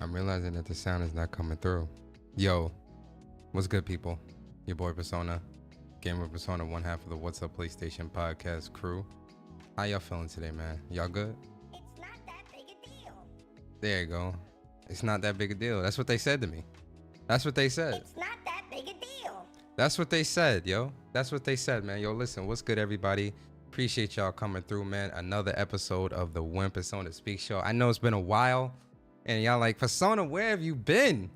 I'm realizing that the sound is not coming through. Yo, what's good, people? Your boy Persona, Gamer Persona, one half of the What's Up PlayStation podcast crew. How y'all feeling today, man? Y'all good? It's not that big a deal. There you go. It's not that big a deal. That's what they said to me. That's what they said. It's not that big a deal. That's what they said, yo. That's what they said, man. Yo, listen, what's good, everybody? Appreciate y'all coming through, man. Another episode of the When Persona Speaks show. I know it's been a while, and y'all like, Persona, where have you been?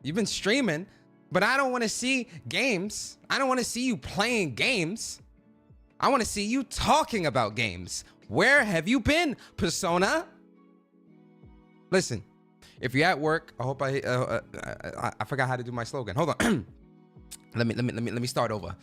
You've been streaming, but I don't want to see games. I don't want to see you playing games. I want to see you talking about games. Where have you been, Persona? Listen, if you're at work, I hope I forgot how to do my slogan. Hold on. Let me start over.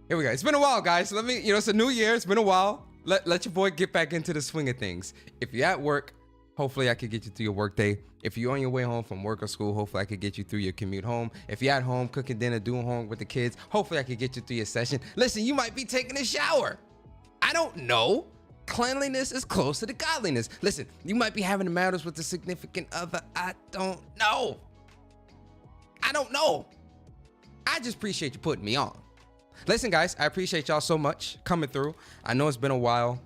Here we go. It's been a while, guys. It's a new year. It's been a while. Let your boy get back into the swing of things. If you're at work, hopefully I could get you through your work day. If you're on your way home from work or school, hopefully I could get you through your commute home. If you're at home cooking dinner, doing homework with the kids, hopefully I could get you through your session. Listen, you might be taking a shower. I don't know. Cleanliness is close to the godliness. Listen, you might be having matters with a significant other. I don't know. I just appreciate you putting me on. Listen, guys, I appreciate y'all so much coming through. I know it's been a while.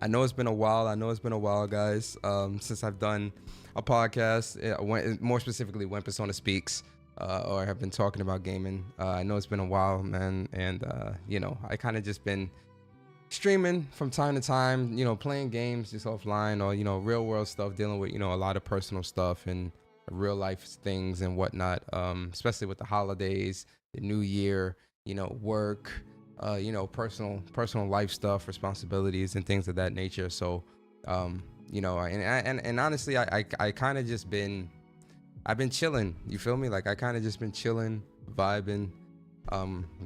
Guys, since I've done a podcast, more specifically When Persona Speaks, or have been talking about gaming. I know it's been a while, man, and I kind of just been streaming from time to time, playing games just offline, or real world stuff, dealing with a lot of personal stuff and real life things and whatnot, especially with the holidays, the new year, work, personal life stuff, responsibilities and things of that nature. So and honestly, I kind of just I've been chilling, you feel me? Like I kind of just been chilling, vibing,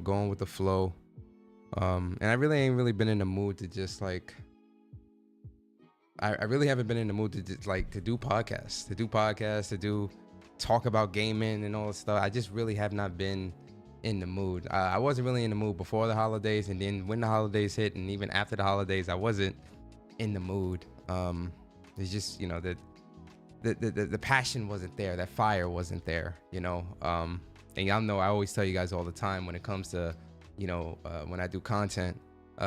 going with the flow, and I really ain't really been in the mood to just like I really haven't been in the mood to just, like to do podcasts, to talk about gaming and all that stuff. I just really have not been in the mood. I wasn't really in the mood before the holidays, and then when the holidays hit, and even after the holidays, I wasn't in the mood. It's just the passion wasn't there, that fire wasn't there, and y'all know I always tell you guys all the time when it comes to when I do content,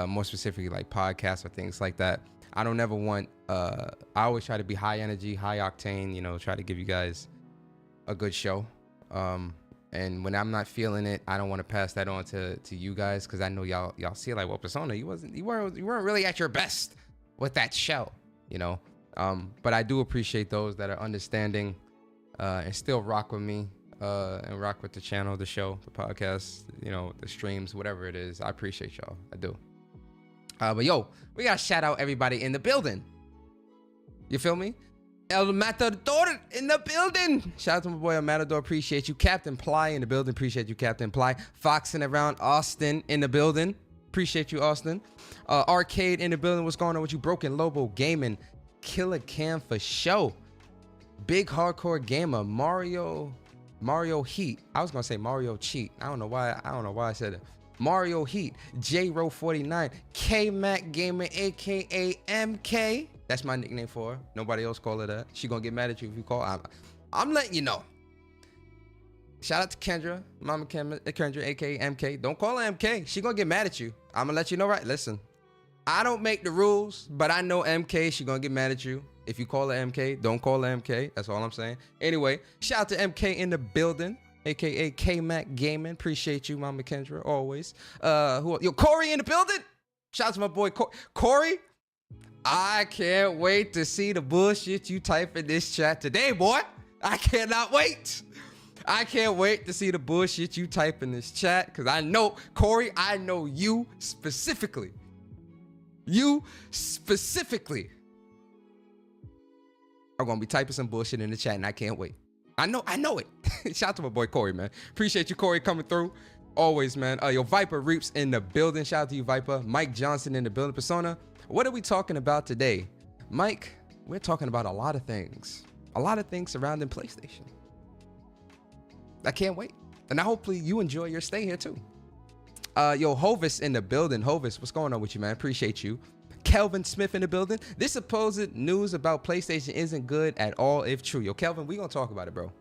more specifically like podcasts or things like that, I don't ever want I always try to be high energy, high octane, try to give you guys a good show. And when I'm not feeling it, I don't want to pass that on to you guys, because I know y'all see it like, well, Persona, you weren't really at your best with that show, but I do appreciate those that are understanding and still rock with me and rock with the channel, the show, the podcast, the streams, whatever it is. I appreciate y'all. I do. But yo, we gotta shout out everybody in the building. You feel me? El Matador in the building. Shout out to my boy El Matador. Appreciate you. Captain Ply in the building. Appreciate you, Captain Ply. Foxing around. Austin in the building. Appreciate you, Austin. Arcade in the building. What's going on with you? Broken Lobo Gaming. Killer Cam for show. Big Hardcore Gamer. Mario Heat. I was gonna say Mario Cheat. I don't know why I said it. Mario Heat. J-Ro 49. K-Mac Gamer, aka MK. That's my nickname for her. Nobody else call her that. She gonna get mad at you if you call. I'm letting you know. Shout out to Kendra, Mama Kendra, aka MK. Don't call her MK. She gonna get mad at you. I'm gonna let you know, right? Listen, I don't make the rules, but I know MK. She gonna get mad at you if you call her MK. Don't call her MK. That's all I'm saying. Anyway, shout out to MK in the building, aka K-Mac Gaming. Appreciate you, Mama Kendra, always. Corey in the building. Shout out to my boy Corey. I can't wait to see the bullshit you type in this chat today, boy. I cannot wait. I can't wait to see the bullshit you type in this chat, because I know, Corey, I know you specifically. You specifically are going to be typing some bullshit in the chat, and I can't wait. I know it. Shout out to my boy Corey, man. Appreciate you, Corey, coming through. Always, man. Yo, Viper Reaps in the building. Shout out to you, Viper. Mike Johnson in the building. Persona, what are we talking about today? Mike, we're talking about a lot of things. A lot of things surrounding PlayStation. I can't wait. And hopefully you enjoy your stay here too. Yo, Hovis in the building. Hovis, what's going on with you, man? Appreciate you. Kelvin Smith in the building. This supposed news about PlayStation isn't good at all if true. Yo, Kelvin, we gonna talk about it, bro.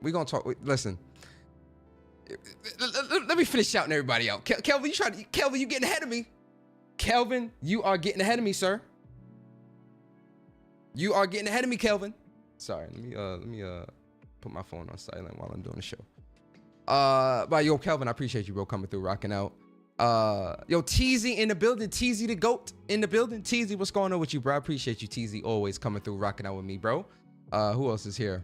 We gonna talk. Listen, let me finish shouting everybody out. Kelvin, Kelvin, you getting ahead of me. Kelvin, you are getting ahead of me, sir. You are getting ahead of me, Kelvin. Sorry, let me put my phone on silent while I'm doing the show. But yo, Kelvin, I appreciate you, bro, coming through, rocking out. Yo, Teasy in the building. Teasy the GOAT in the building. Teasy, what's going on with you, bro? I appreciate you, Teasy, always coming through, rocking out with me, bro. Who else is here?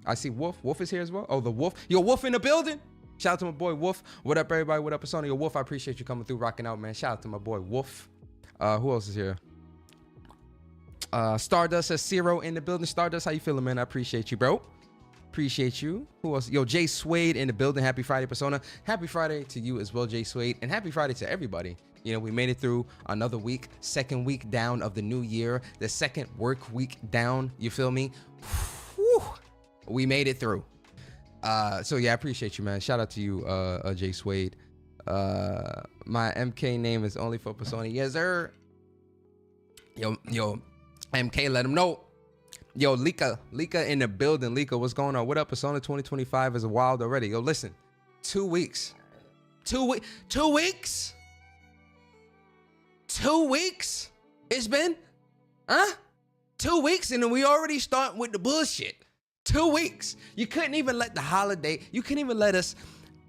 I see Wolf. Wolf is here as well. Oh, the Wolf. Yo, Wolf in the building. Shout out to my boy Wolf. What up, everybody? What up, Sony? Yo, Wolf, I appreciate you coming through, rocking out, man. Shout out to my boy Wolf. Who else is here? Stardust says Zero in the building. Stardust, how you feeling, man? I appreciate you, bro. Appreciate you. Who else? Yo, Jay Suede in the building. Happy Friday, Persona. Happy Friday to you as well, Jay Suede. And happy Friday to everybody. You know, we made it through another week, second week down of the new year, the second work week down. You feel me? Whew. We made it through. So yeah, I appreciate you, man. Shout out to you, Jay Suede. My MK name is only for Persona. Yes, sir. Yo, MK, let him know. Yo, Lika in the building. Lika, what's going on? What up? Persona 2025 is wild already. Yo, listen, 2 weeks. 2 weeks? 2 weeks? It's been? Huh? 2 weeks and then we already start with the bullshit. 2 weeks. You couldn't even let the holiday, you couldn't even let us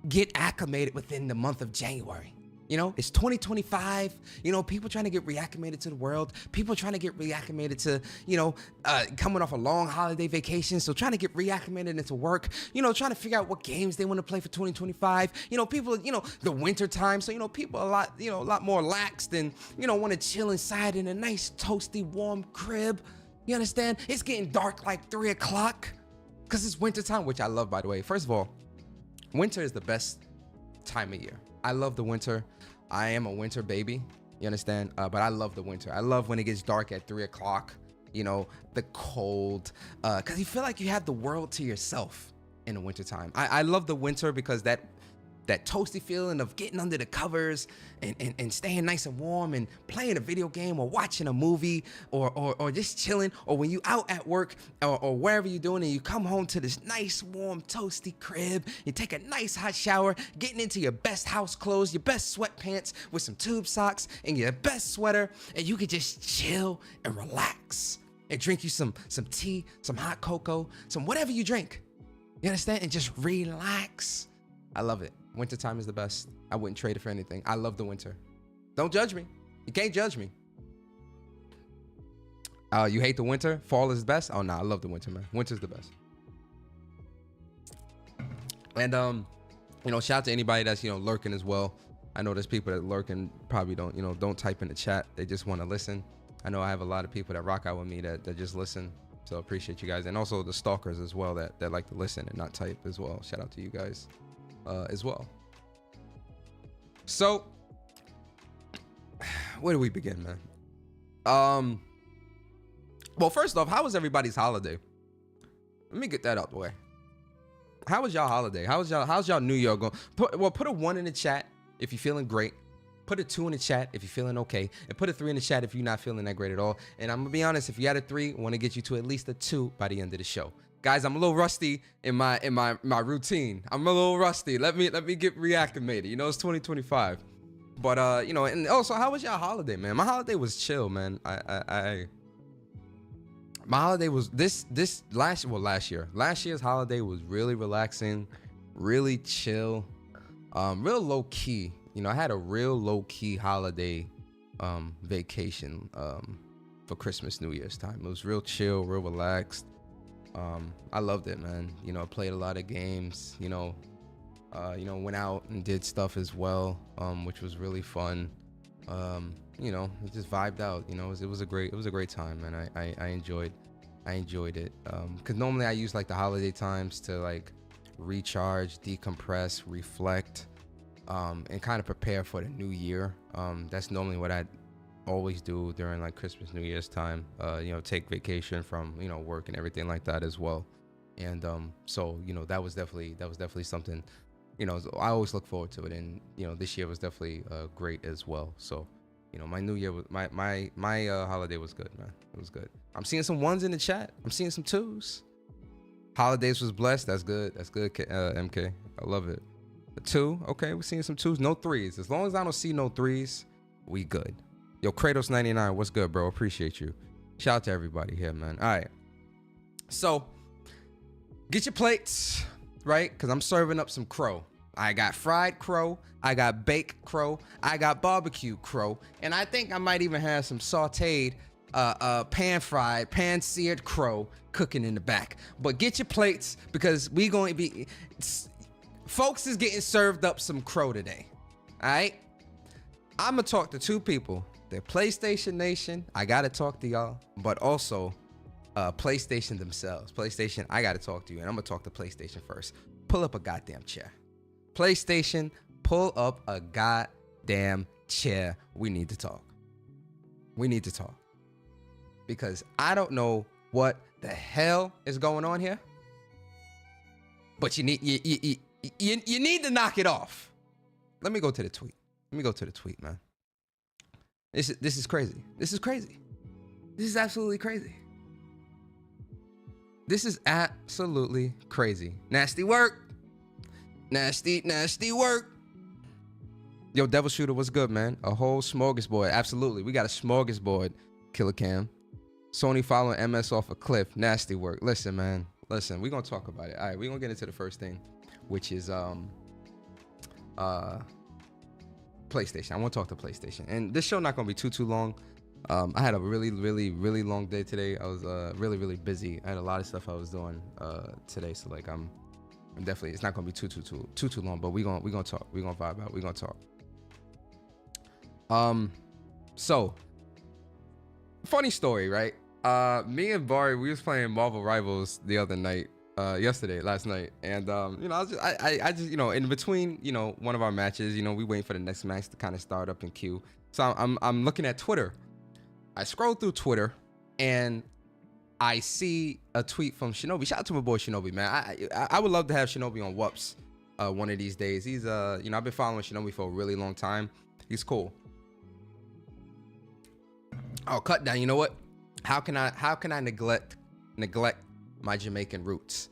get acclimated within the month of January. You know, it's 2025. You know, people trying to get reacclimated to the world. People trying to get reacclimated to, you know, coming off a long holiday vacation. So trying to get reacclimated into work, you know, trying to figure out what games they want to play for 2025. You know, people, you know, the winter time. So, you know, people are a lot more lax than, you know, want to chill inside in a nice, toasty, warm crib. You understand? It's getting dark like 3 o'clock because it's winter time, which I love, by the way. First of all, winter is the best time of year. I love the winter. I am a winter baby, you understand? But I love the winter. I love when it gets dark at 3 o'clock, you know, the cold, because you feel like you have the world to yourself in the winter time. I love the winter because that toasty feeling of getting under the covers and staying nice and warm and playing a video game or watching a movie or just chilling, or when you out at work or wherever you're doing and you come home to this nice warm toasty crib, you take a nice hot shower, getting into your best house clothes, your best sweatpants with some tube socks and your best sweater, and you can just chill and relax and drink you some tea, some hot cocoa, some whatever you drink, you understand, and just relax. I love it. Wintertime is the best. I wouldn't trade it for anything. I love the winter. Don't judge me. You can't judge me. You hate the winter? Fall is the best? Oh, no, I love the winter, man. Winter's the best. And, you know, shout out to anybody that's, you know, lurking as well. I know there's people that lurk and probably don't type in the chat. They just want to listen. I know I have a lot of people that rock out with me that just listen. So appreciate you guys. And also the stalkers as well that like to listen and not type as well. Shout out to you guys. As well. So where do we begin, man? Well, first off, how was everybody's holiday? Let me get that out the way. How was y'all holiday? How's y'all New Year going? Put a 1 in the chat if you're feeling great. Put a 2 in the chat if you're feeling okay, and put a 3 in the chat if you're not feeling that great at all. And I'm gonna be honest, if you had a 3, I want to get you to at least a 2 by the end of the show. Guys, I'm a little rusty in my routine. I'm a little rusty. Let me get reacclimated. You know, it's 2025. But you know, and also, how was y'all holiday, man? My holiday was chill, man. My holiday was last year. Last year's holiday was really relaxing, really chill, real low key. You know, I had a real low key holiday vacation for Christmas, New Year's time. It was real chill, real relaxed. I loved it, man. You know, played a lot of games, you know, went out and did stuff as well, which was really fun. You know, it just vibed out, you know, it was a great time, man. I enjoyed it. Cause normally I use like the holiday times to like recharge, decompress, reflect, and kind of prepare for the new year. That's normally what I always do during like Christmas, New Year's time. You know, take vacation from, you know, work and everything like that as well. And so, you know, that was definitely something, you know, I always look forward to it. And, you know, this year was definitely great as well. So You know, my New Year was my holiday was good, man. It was good. I'm seeing some ones in the chat. I'm seeing some twos. Holidays was blessed. That's good. That's good, MK. I love it. The 2, okay. We're seeing some 2s. No 3s. As long as I don't see no 3s, we good. Yo, Kratos99, what's good, bro? Appreciate you. Shout out to everybody here, man. All right. So, get your plates, right? Because I'm serving up some crow. I got fried crow. I got baked crow. I got barbecue crow. And I think I might even have some sauteed, pan-fried, pan-seared crow cooking in the back. But get your plates because we going to be... Folks is getting served up some crow today. All right? I'm going to talk to 2 people. They're PlayStation Nation. I got to talk to y'all. But also, PlayStation themselves. PlayStation, I got to talk to you. And I'm going to talk to PlayStation first. Pull up a goddamn chair. PlayStation, pull up a goddamn chair. We need to talk. We need to talk. Because I don't know what the hell is going on here. But you need to knock it off. Let me go to the tweet. Let me go to the tweet, man. This is crazy. This is crazy. This is absolutely crazy. This is absolutely crazy. Nasty work. Nasty work. Yo, Devil Shooter, what's good, man? A whole smorgasbord. Absolutely. We got a smorgasbord, Killer Cam. Sony following MS off a cliff. Nasty work. Listen, man. Listen, we're going to talk about it. All right, we're going to get into the first thing, which is PlayStation. I want to talk to PlayStation. And this show not going to be too long. I had a really long day today. I was really busy. I had a lot of stuff I was doing today, so like I'm definitely, it's not going to be too long, but we're going to talk. We're going to vibe out. We're going to talk. So funny story, right? Me and Bari, we was playing Marvel Rivals the other night, last night, and you know, I just, you know, in between, you know, one of our matches, you know, we waiting for the next match to kind of start up in queue. So I'm looking at Twitter. I scroll through Twitter, and I see a tweet from Shinobi. Shout out to my boy Shinobi, man. I would love to have Shinobi on Wups one of these days. He's you know, I've been following Shinobi for a really long time. He's cool. Oh, cut down. You know what? How can I neglect my Jamaican roots?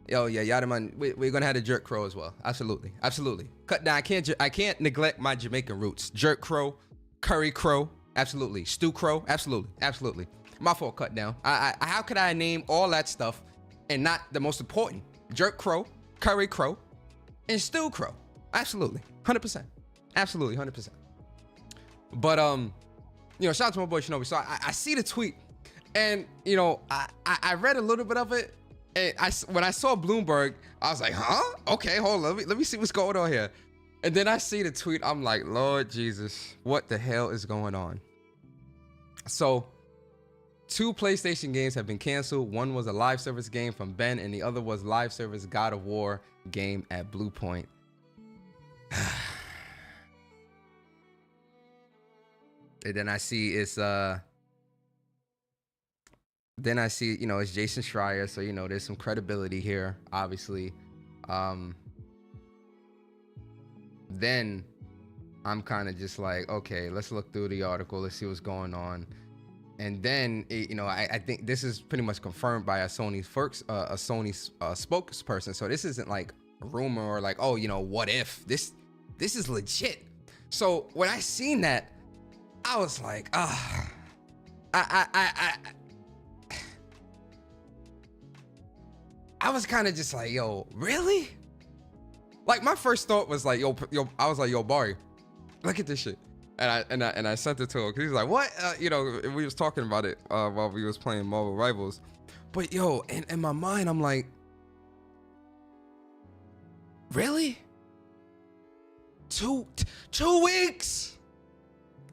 Yo, yeah, Yadaman, we're gonna have the jerk crow as well. Absolutely. Cut down. I can't neglect my Jamaican roots. Jerk crow, curry crow, absolutely. Stew crow, absolutely. My fault. Cut down. How could I name all that stuff and not the most important? Jerk crow, curry crow, and stew crow. Absolutely, 100%. Absolutely, 100%. But you know, shout out to my boy Shinobi. So I see the tweet, and you know, I read a little bit of it, and when I saw Bloomberg, I was like, huh? Okay, hold on, let me see what's going on here. And then I see the tweet, I'm like, Lord Jesus, what the hell is going on? So 2 PlayStation games have been canceled. One was a live service game from Ben, and the other was live service God of War game at Bluepoint. And then I see it's you know, it's Jason Schreier, so you know there's some credibility here, obviously. Then I'm kind of just like, okay, let's look through the article, let's see what's going on. And then you know, I think this is pretty much confirmed by a Sony spokesperson. So this isn't like a rumor or like, oh, you know, what if this is legit. So when I seen that, I was like, I was kind of just like, yo, really? Like my first thought was like, yo, I was like, yo, Bari, look at this shit. And I sent it to him because he was like, what? You know, we was talking about it while we was playing Marvel Rivals. But yo, in my mind, I'm like, really? 2 weeks?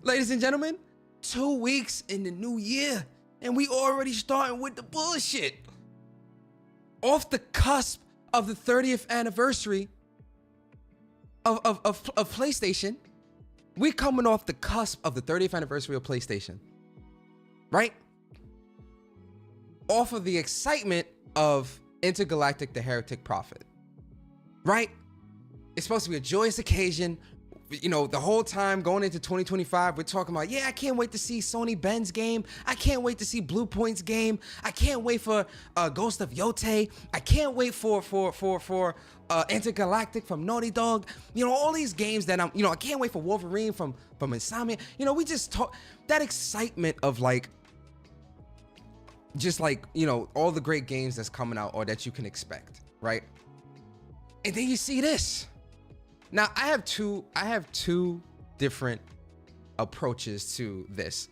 Ladies and gentlemen, 2 weeks in the new year, and we already starting with the bullshit. Off the cusp of the 30th anniversary of PlayStation. We coming off the cusp of the 30th anniversary of PlayStation, right? Off of the excitement of Intergalactic: The Heretic Prophet, right? It's supposed to be a joyous occasion. you know, the whole time going into 2025, we're talking about, yeah, I can't wait to see Sony Ben's game. I can't wait to see Bluepoint's game. I can't wait for Ghost of Yote. I can't wait for Intergalactic from Naughty Dog. You know, all these games that I can't wait for Wolverine from Insomnia. You know, we just talk that excitement of like, just like, you know, all the great games that's coming out or that you can expect, right? And then you see this. Now, I have two different approaches to this.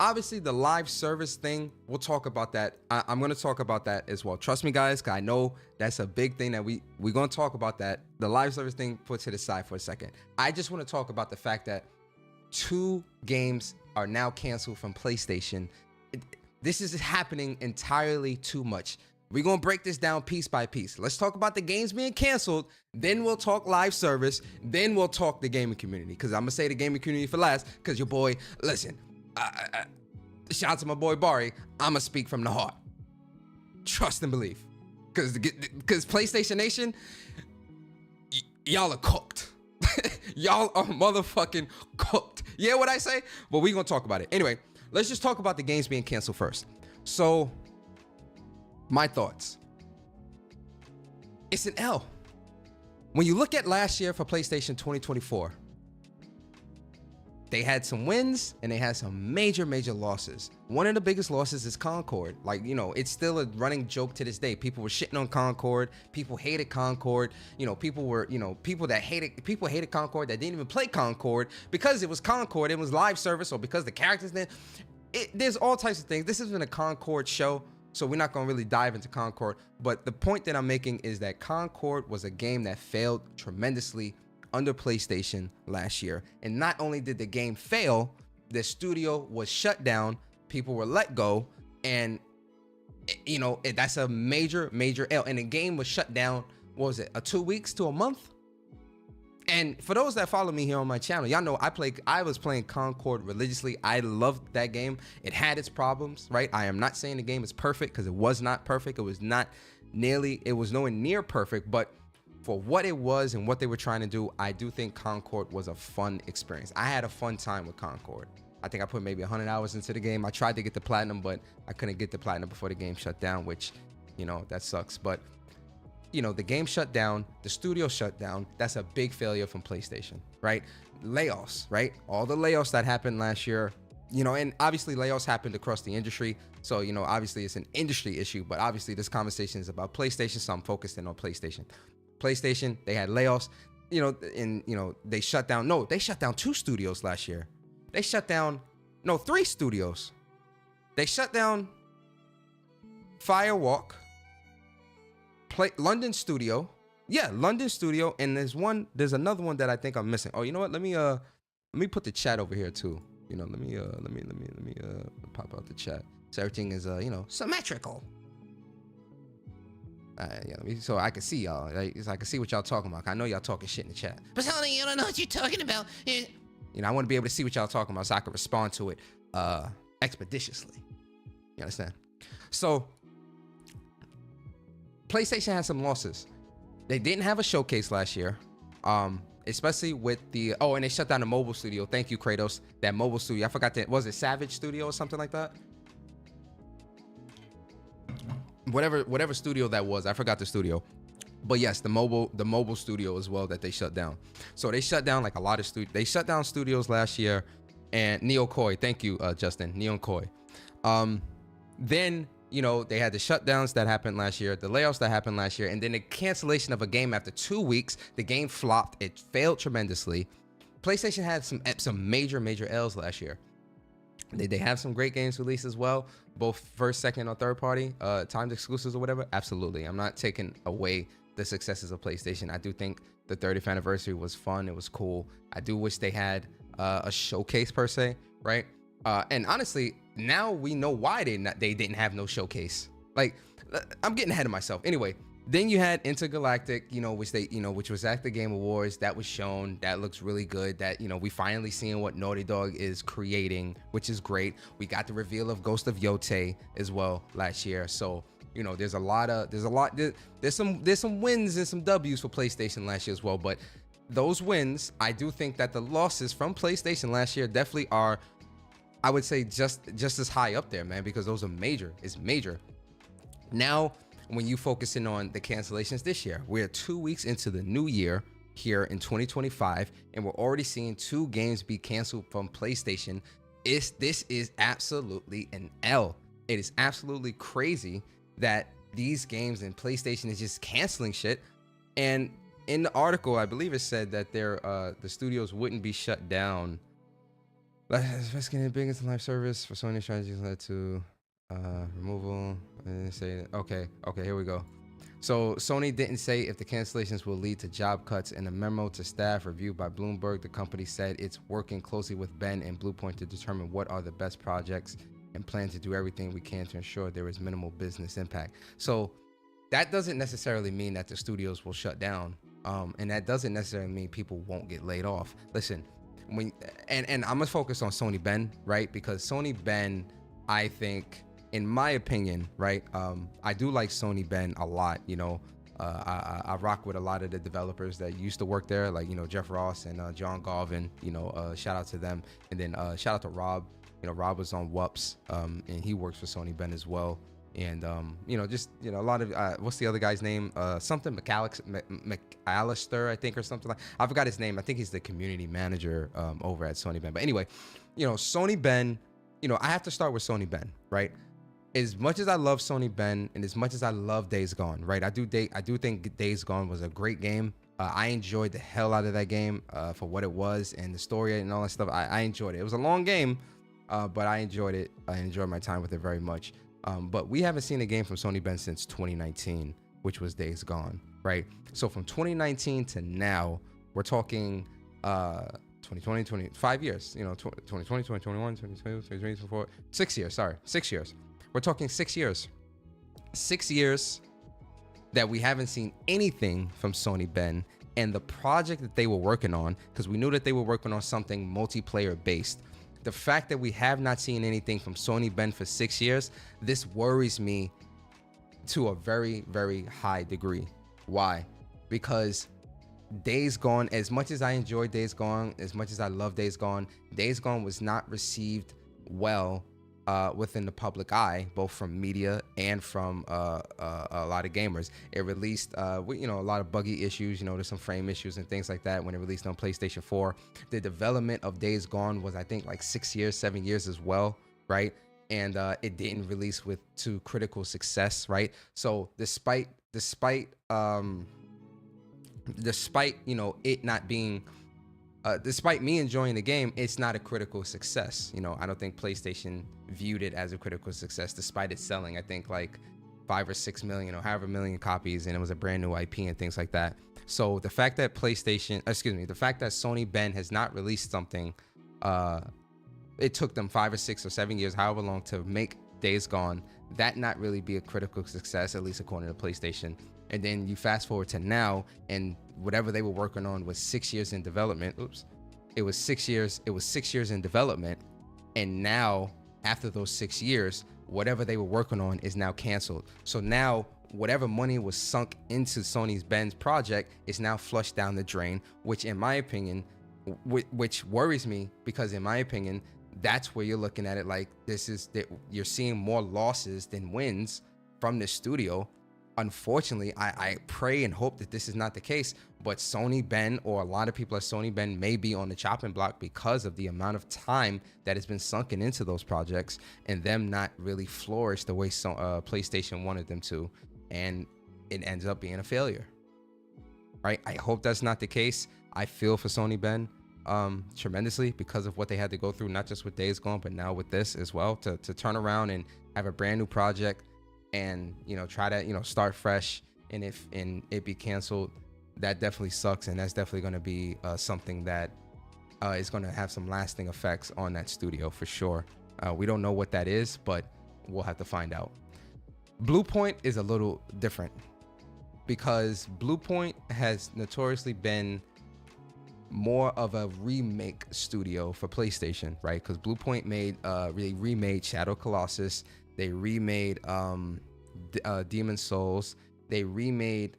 Obviously, the live service thing, we'll talk about that. I'm going to talk about that as well. Trust me, guys, because I know that's a big thing that we're going to talk about that. The live service thing, put to the side for a second. I just want to talk about the fact that 2 games are now canceled from PlayStation. This is happening entirely too much. We're going to break this down piece by piece. Let's talk about the games being canceled. Then we'll talk live service. Then we'll talk the gaming community. Because I'm going to say the gaming community for last. Because your boy, listen, shout out to my boy Bari. I'm going to speak from the heart. Trust and believe. Because PlayStation Nation, y'all are cooked. Y'all are motherfucking cooked. Yeah, what I say? But we're going to talk about it. Anyway, let's just talk about the games being canceled first. So, my thoughts. It's an L. When you look at last year for PlayStation 2024, they had some wins and they had some major losses. One of the biggest losses is Concord. Like, you know, it's still a running joke to this day. People were shitting on Concord. People hated Concord. You know, people hated Concord that didn't even play Concord because it was Concord. It was live service, or because the characters didn't. There's all types of things. This isn't a Concord show, so we're not going to really dive into Concord. But the point that I'm making is that Concord was a game that failed tremendously under PlayStation last year. And not only did the game fail, the studio was shut down, people were let go, and you know, that's a major L. And the game was shut down, what was it, 2 weeks to a month? And for those that follow me here on my channel, y'all know I was playing Concord religiously. I loved that game. It had its problems, right? I am not saying the game is perfect, because it was not perfect. It was nowhere near perfect, but for what it was and what they were trying to do, I do think Concord was a fun experience. I had a fun time with Concord. I think I put maybe 100 hours into the game. I tried to get the platinum, but I couldn't get the platinum before the game shut down, which, you know, that sucks. But you know, the game shut down, the studio shut down. That's a big failure from PlayStation, right? Layoffs, right? All the layoffs that happened last year, you know, and obviously layoffs happened across the industry. So, you know, obviously it's an industry issue, but obviously this conversation is about PlayStation, so I'm focusing on PlayStation. PlayStation, they had layoffs, you know, and, you know, they shut down 2 studios last year. They shut down, 3 studios. They shut down Firewalk, London Studio. Yeah, London Studio. And there's another one that I think I'm missing. Oh, you know what? Let me put the chat over here too. You know, let me pop out the chat. So everything is you know, symmetrical. Yeah, so I can see y'all. So I can see what y'all talking about. I know y'all talking shit in the chat. But Sony, you don't know what you're talking about. You know, I want to be able to see what y'all talking about so I can respond to it expeditiously. You understand? So PlayStation had some losses. They didn't have a showcase last year, especially with the and they shut down the mobile studio. Thank you, Kratos. That mobile studio, I forgot that, was it Savage Studio or something like that? Whatever studio that was, I forgot the studio. But yes, the mobile studio as well that they shut down. So they shut down like a lot of they shut down studios last year. And Neo Koi, thank you, Justin, Neo Koi. Then, you know, they had the shutdowns that happened last year, the layoffs that happened last year, and then the cancellation of a game after 2 weeks. The game flopped. It failed tremendously. PlayStation had some major L's last year. They have some great games released as well, both first, second, or third party, timed exclusives or whatever. Absolutely. I'm not taking away the successes of PlayStation. I do think the 30th anniversary was fun. It was cool. I do wish they had a showcase per se, right? And honestly, now we know why they didn't have no showcase. Like, I'm getting ahead of myself. Anyway, then you had Intergalactic, you know, which was at the Game Awards. That was shown. That looks really good. That, you know, we finally seeing what Naughty Dog is creating, which is great. We got the reveal of Ghost of Yote as well last year. So, you know, there's some wins and some W's for PlayStation last year as well. But those wins, I do think that the losses from PlayStation last year definitely are, I would say, just as high up there, man, because those are major. It's major. Now, when you focusing on the cancellations this year, we're 2 weeks into the new year here in 2025, and we're already seeing 2 games be canceled from PlayStation. This is absolutely an L. It is absolutely crazy that these games and PlayStation is just canceling shit. And in the article, I believe it said that the studios wouldn't be shut down. Risking the biggest live service for Sony strategies led to removal. Say okay, here we go. So Sony didn't say if the cancellations will lead to job cuts. In a memo to staff reviewed by Bloomberg, the company said it's working closely with Ben and Bluepoint to determine what are the best projects and plan to do everything we can to ensure there is minimal business impact. So that doesn't necessarily mean that the studios will shut down, and that doesn't necessarily mean people won't get laid off. Listen, and I'm gonna focus on Sony Ben, right? Because Sony Ben, I think, in my opinion, right, I do like Sony Ben a lot. You know, I rock with a lot of the developers that used to work there, like, you know, Jeff Ross and John Galvin. You know, shout out to them, and then shout out to Rob. You know, Rob was on WUPS, and he works for Sony Ben as well. And you know, just, you know, a lot of what's the other guy's name? Something McAllister, I think, or something like. I forgot his name. I think he's the community manager over at Sony Ben. But anyway, you know, Sony Ben. You know, I have to start with Sony Ben, right? As much as I love Sony Ben, and as much as I love Days Gone, right? I do think Days Gone was a great game. I enjoyed the hell out of that game for what it was, and the story and all that stuff. I enjoyed it. It was a long game, but I enjoyed it. I enjoyed my time with it very much. But we haven't seen a game from Sony Ben since 2019, which was Days Gone, right? So from 2019 to now, we're talking 2020, 5 years, you know, 2020, 2021, 2022, 2024, 6 years, sorry, 6 years. We're talking 6 years. 6 years that we haven't seen anything from Sony Ben, and the project that they were working on, because we knew that they were working on something multiplayer based. The fact that we have not seen anything from Sony Ben for 6 years, this worries me to a very, very high degree. Why? Because Days Gone, as much as I enjoyed Days Gone, as much as I love Days Gone was not received well within the public eye, both from media and from a lot of gamers. It released, you know, a lot of buggy issues. You know, there's some frame issues and things like that when it released on PlayStation 4. The development of Days Gone was, I think, like 6 years, 7 years as well, right? And it didn't release to critical success, right? So despite you know, it not being, despite me enjoying the game, it's not a critical success. You know, I don't think PlayStation viewed it as a critical success, despite it selling, I think, like 5 or 6 million or however million copies, and it was a brand new IP and things like that. So the fact that the fact that Sony Ben has not released something, it took them 5 or 6 or 7 years, however long, to make Days Gone, that not really be a critical success, at least according to PlayStation. And then you fast forward to now, and whatever they were working on was 6 years in development. It was 6 years. It was 6 years in development, and now after those 6 years, whatever they were working on is now canceled. So now whatever money was sunk into Sony's Ben's project is now flushed down the drain, which in my opinion, which worries me, because in my opinion, that's where you're looking at it like you're seeing more losses than wins from this studio. Unfortunately, I pray and hope that this is not the case, but Sony Ben, or a lot of people at Sony Ben, may be on the chopping block because of the amount of time that has been sunken into those projects and them not really flourish the way PlayStation wanted them to, and it ends up being a failure, right? I hope that's not the case. I feel for Sony Ben tremendously because of what they had to go through, not just with Days Gone, but now with this as well, to turn around and have a brand new project and, you know, try to, you know, start fresh, and it be canceled. That definitely sucks, and that's definitely going to be something that is going to have some lasting effects on that studio for sure. We don't know what that is, but we'll have to find out. Bluepoint is a little different because Bluepoint has notoriously been more of a remake studio for PlayStation, right? Because Bluepoint they remade Shadow Colossus, they remade Demon Souls, they remade,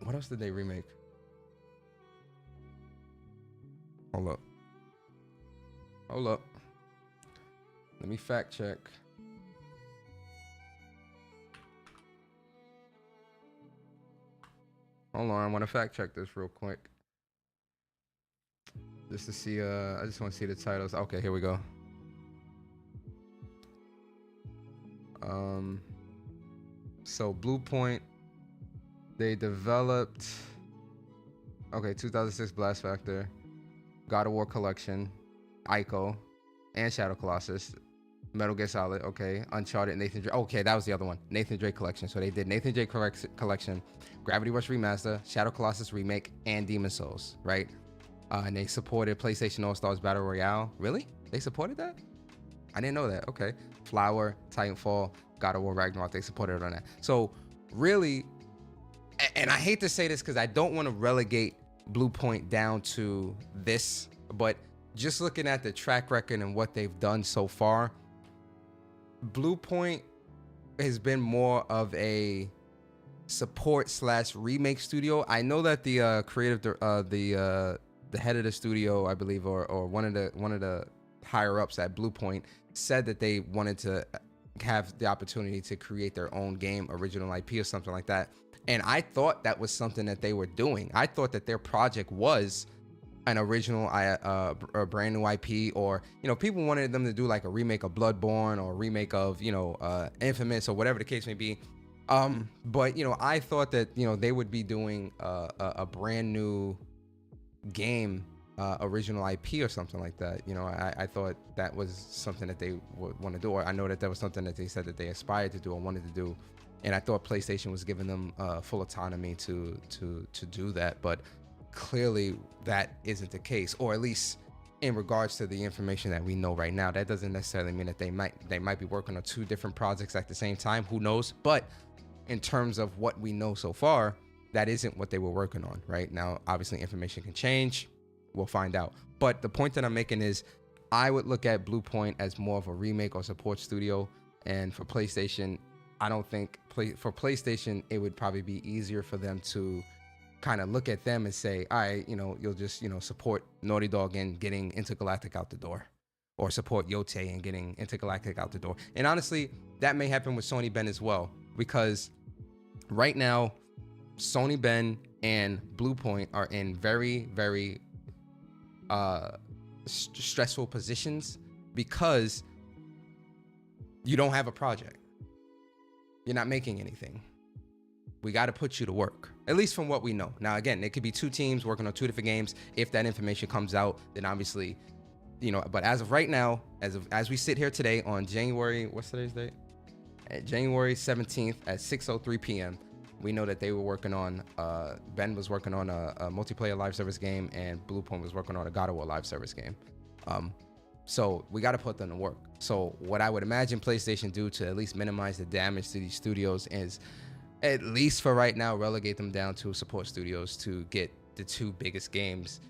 what else did they remake? Hold up. Hold up. Let me fact check. Hold on, I want to fact check this real quick. Just to see, I just want to see the titles. Okay, here we go. So Bluepoint, they developed, okay, 2006 Blast Factor, God of War Collection, Ico, and Shadow Colossus, Metal Gear Solid, okay, Uncharted, Nathan Drake, okay, that was the other one, Nathan Drake Collection. So they did Nathan Drake Collection, Gravity Rush Remaster, Shadow Colossus Remake, and Demon Souls, right? And they supported PlayStation All-Stars Battle Royale. Really? They supported that? I didn't know that. Okay. Flower, Titanfall, God of War Ragnarok, they supported it on that. So really, and I hate to say this because I don't want to relegate Bluepoint down to this, but just looking at the track record and what they've done so far, Bluepoint has been more of a support / remake studio. I know that the the head of the studio, I believe, or one of the higher ups at Bluepoint said that they wanted to have the opportunity to create their own game, original IP or something like that. And I thought that was something that they were doing. I thought that their project was an original, a brand new IP, or, you know, people wanted them to do like a remake of Bloodborne or a remake of, you know, Infamous or whatever the case may be. But, you know, I thought that, you know, they would be doing a brand new game, original IP or something like that. You know, I thought that was something that they would want to do. Or I know that was something that they said that they aspired to do or wanted to do. And I thought PlayStation was giving them full autonomy to do that. But clearly that isn't the case, or at least in regards to the information that we know right now. That doesn't necessarily mean that they might be working on two different projects at the same time. Who knows? But in terms of what we know so far, that isn't what they were working on right now. Obviously information can change. We'll find out. But the point that I'm making is I would look at Bluepoint as more of a remake or support studio. And for PlayStation, I don't think for PlayStation, it would probably be easier for them to kind of look at them and say, all right, you know, you'll just, you know, support Naughty Dog and getting Intergalactic out the door, or support Yote and getting Intergalactic out the door. And honestly, that may happen with Sony Ben as well, because right now, Sony Ben and Bluepoint are in very, very stressful positions because you don't have a project. You're not making anything. We got to put you to work, at least from what we know. Now, again, it could be two teams working on two different games. If that information comes out, then obviously, you know, but as of right now, as we sit here today on January, what's today's date? January 17th at 6:03 p.m., we know that they were working on, Ben was working on a multiplayer live service game, and Bluepoint was working on a God of War live service game. So we got to put them to work. So what I would imagine PlayStation do to at least minimize the damage to these studios is, at least for right now, relegate them down to support studios to get the two biggest games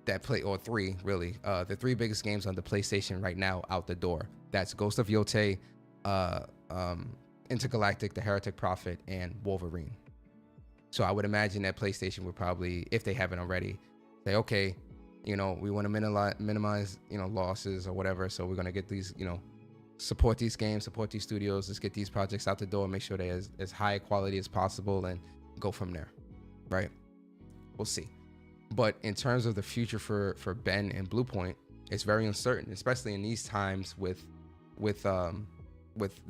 that play, or three really, the three biggest games on the PlayStation right now out the door. That's Ghost of Yote, Intergalactic, The Heretic Prophet, and Wolverine. So I would imagine that PlayStation would probably, if they haven't already, say, okay, you know, we want to minimize, you know, losses or whatever. So we're going to get these, you know, support these games, support these studios, let's get these projects out the door, make sure they're as high quality as possible, and go from there, right? We'll see. But in terms of the future for Ben and Bluepoint, it's very uncertain, especially in these times with the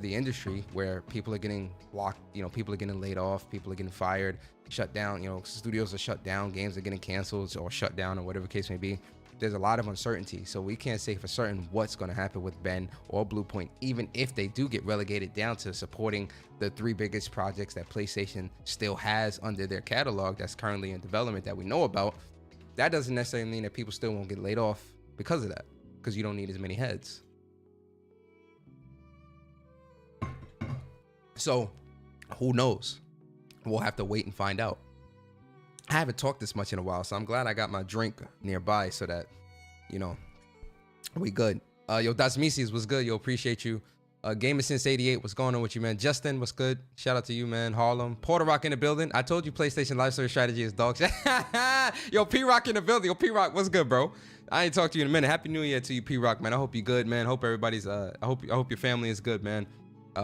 industry where people are getting locked, you know, people are getting laid off, people are getting fired, shut down, you know, studios are shut down, games are getting canceled or shut down or whatever the case may be. There's a lot of uncertainty. So we can't say for certain what's going to happen with Ben or Bluepoint, even if they do get relegated down to supporting the three biggest projects that PlayStation still has under their catalog that's currently in development that we know about. That doesn't necessarily mean that people still won't get laid off because of that, because you don't need as many heads. So who knows? We'll have to wait and find out. I haven't talked this much in a while, so I'm glad I got my drink nearby so that, you know, we good. Yo, Das Mises was good. Yo, appreciate you. Gamer Since 88, what's going on with you, man? Justin, what's good? Shout out to you, man. Harlem. Porter Rock in the building. I told you PlayStation Live Service Strategy is dog shit. Yo, P-Rock in the building. Yo, P-Rock, what's good, bro? I ain't talked to you in a minute. Happy New Year to you, P Rock, man. I hope you're good, man. Hope everybody's I hope your family is good, man.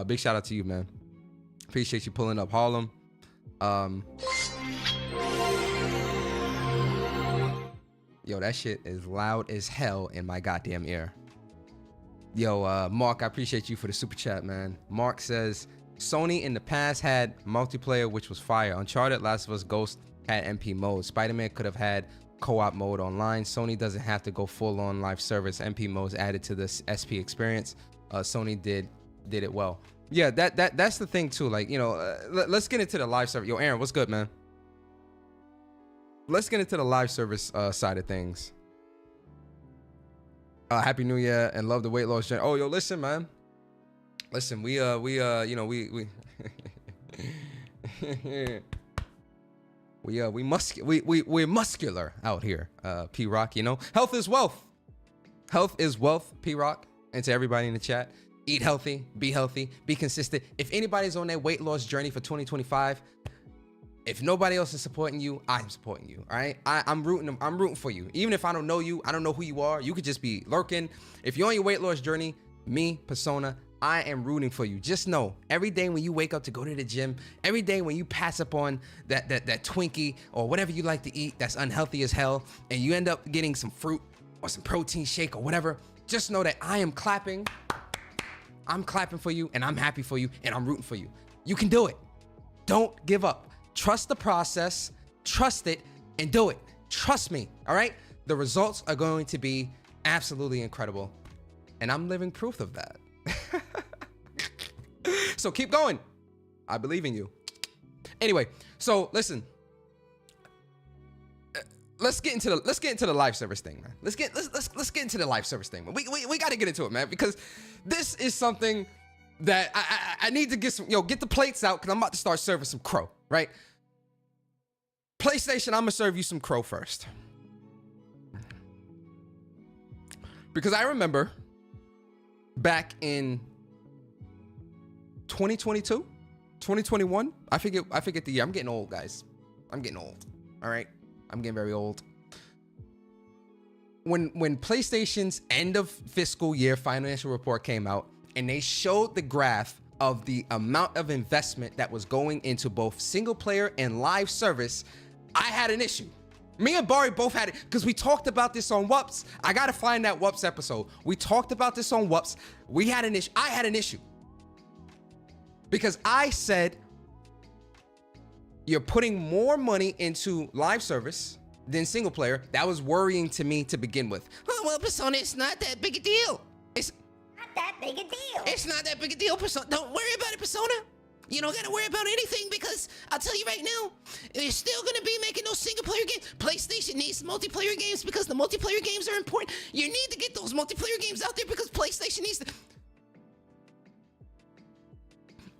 Big shout out to you, man. Appreciate you pulling up Harlem. Yo, that shit is loud as hell in my goddamn ear. Yo, Mark, I appreciate you for the super chat, man. Mark says, Sony in the past had multiplayer, which was fire. Uncharted, Last of Us, Ghost had MP mode. Spider-Man could have had co-op mode online. Sony doesn't have to go full on live service. MP modes added to this SP experience. Sony did it well. Yeah, that's the thing too. Like, you know, let's get into the live service. Yo, Aaron, what's good, man? Let's get into the live service side of things. Happy New Year and love the weight loss journey. Oh, yo, listen, man. Listen, we you know, we're muscular out here, P Rock. You know, health is wealth. Health is wealth, P Rock. And to everybody in the chat, eat healthy, be consistent. If anybody's on their weight loss journey for 2025, if nobody else is supporting you, I'm supporting you. All right, I'm rooting for you. Even if I don't know you, I don't know who you are. You could just be lurking. If you're on your weight loss journey, me, Persona, I am rooting for you. Just know, every day when you wake up to go to the gym, every day when you pass up on that Twinkie or whatever you like to eat that's unhealthy as hell, and you end up getting some fruit or some protein shake or whatever, just know that I am clapping. I'm clapping for you, and I'm happy for you, and I'm rooting for you. You can do it. Don't give up. Trust the process, trust it, and do it. Trust me, all right? The results are going to be absolutely incredible, and I'm living proof of that. So keep going. I believe in you. Anyway, so listen. Let's get into the live service thing, man. Let's get into the live service thing, man. We got to get into it, man, because this is something that I need to get some, get the plates out, because I'm about to start serving some crow, right? PlayStation, I'm gonna serve you some crow first, because I remember back in 2022, 2021, I forget the year. I'm getting old, guys. I'm getting old. All right, I'm getting very old. When PlayStation's end of fiscal year financial report came out, and they showed the graph of the amount of investment that was going into both single player and live service, I had an issue. Me and Bari both had it, because we talked about this on WUPS. I gotta find that WUPS episode. We talked about this on WUPS. We had an issue. I had an issue, because I said, you're putting more money into live service than single player. That was worrying to me to begin with. Oh, well, Persona, it's not that big a deal. It's Not that big a deal. It's not that big a deal, Persona. Don't worry about it, Persona. You don't gotta worry about anything, because I'll tell you right now, you're still gonna be making those single player games. PlayStation needs multiplayer games, because the multiplayer games are important. You need to get those multiplayer games out there, because PlayStation needs to.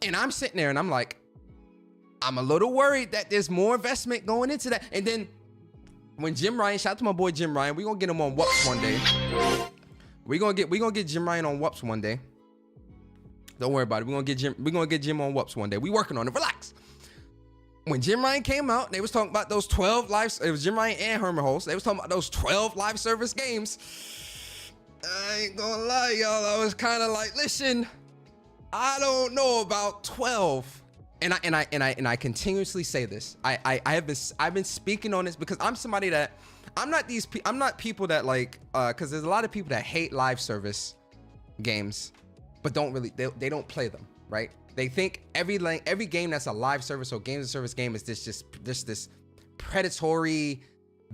And I'm sitting there and I'm like, I'm a little worried that there's more investment going into that. And then when Jim Ryan, shout out to my boy Jim Ryan, we're gonna get him on WUPS one day. We're gonna get Jim Ryan on WUPS one day. Don't worry about it. We're gonna get Jim on WUPS one day. We working on it. Relax. When Jim Ryan came out, they was talking about those 12 live. It was Jim Ryan and Herman Holtz. They was talking about those 12 live service games. I ain't gonna lie, y'all. I was kind of like, listen, I don't know about 12. And I continuously say this. I've been speaking on this, because I'm somebody that I'm not people that like, because there's a lot of people that hate live service games, but they don't play them, right? They think every game that's a live service or games of service game is just this predatory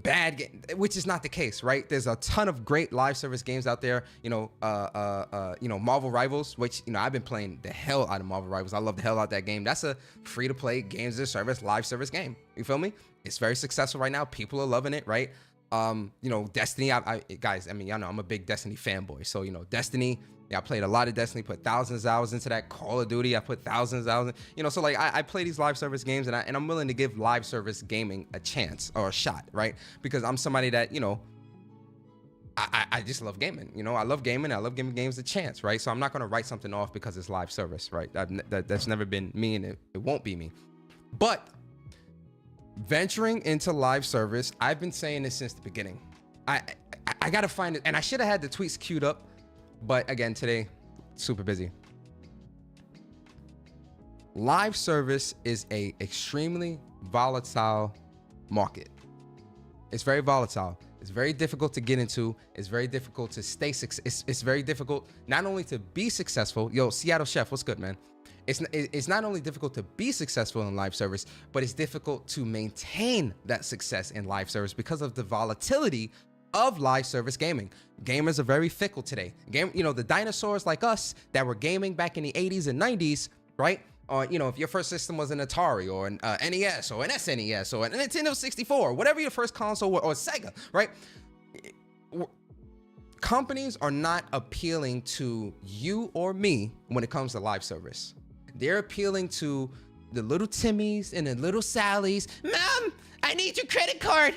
bad game, which is not the case, right? There's a ton of great live service games out there. Marvel Rivals, which I've been playing the hell out of Marvel Rivals. I love the hell out of that game. That's a free to play games of service live service game. You feel me? It's very successful right now. People are loving it, right? Destiny. Guys, y'all know I'm a big Destiny fanboy. So Destiny. Yeah, I played a lot of Destiny, put thousands of hours into that. Call of Duty, I put thousands of hours. So like I play these live service games, and I'm willing to give live service gaming a chance or a shot, right? Because I'm somebody that I just love gaming. I love gaming. I love giving games a chance, right? So I'm not gonna write something off because it's live service, right? That's never been me, and it won't be me. But venturing into live service, I've been saying this since the beginning. I gotta find it, and I should have had the tweets queued up, but again, today, super busy. Live service is a extremely volatile market. It's very volatile. It's very difficult to get into. It's very difficult to stay it's very difficult not only to be successful. Yo, Seattle Chef, what's good, man? It's not only difficult to be successful in live service, but it's difficult to maintain that success in live service because of the volatility of live service gaming. Gamers are very fickle today. The dinosaurs like us that were gaming back in the 80s and 90s, right? Or, if your first system was an Atari or an NES or an SNES or a Nintendo 64, whatever your first console or Sega, right? Companies are not appealing to you or me when it comes to live service. They're appealing to the little Timmys and the little Sallys. Mom, I need your credit card.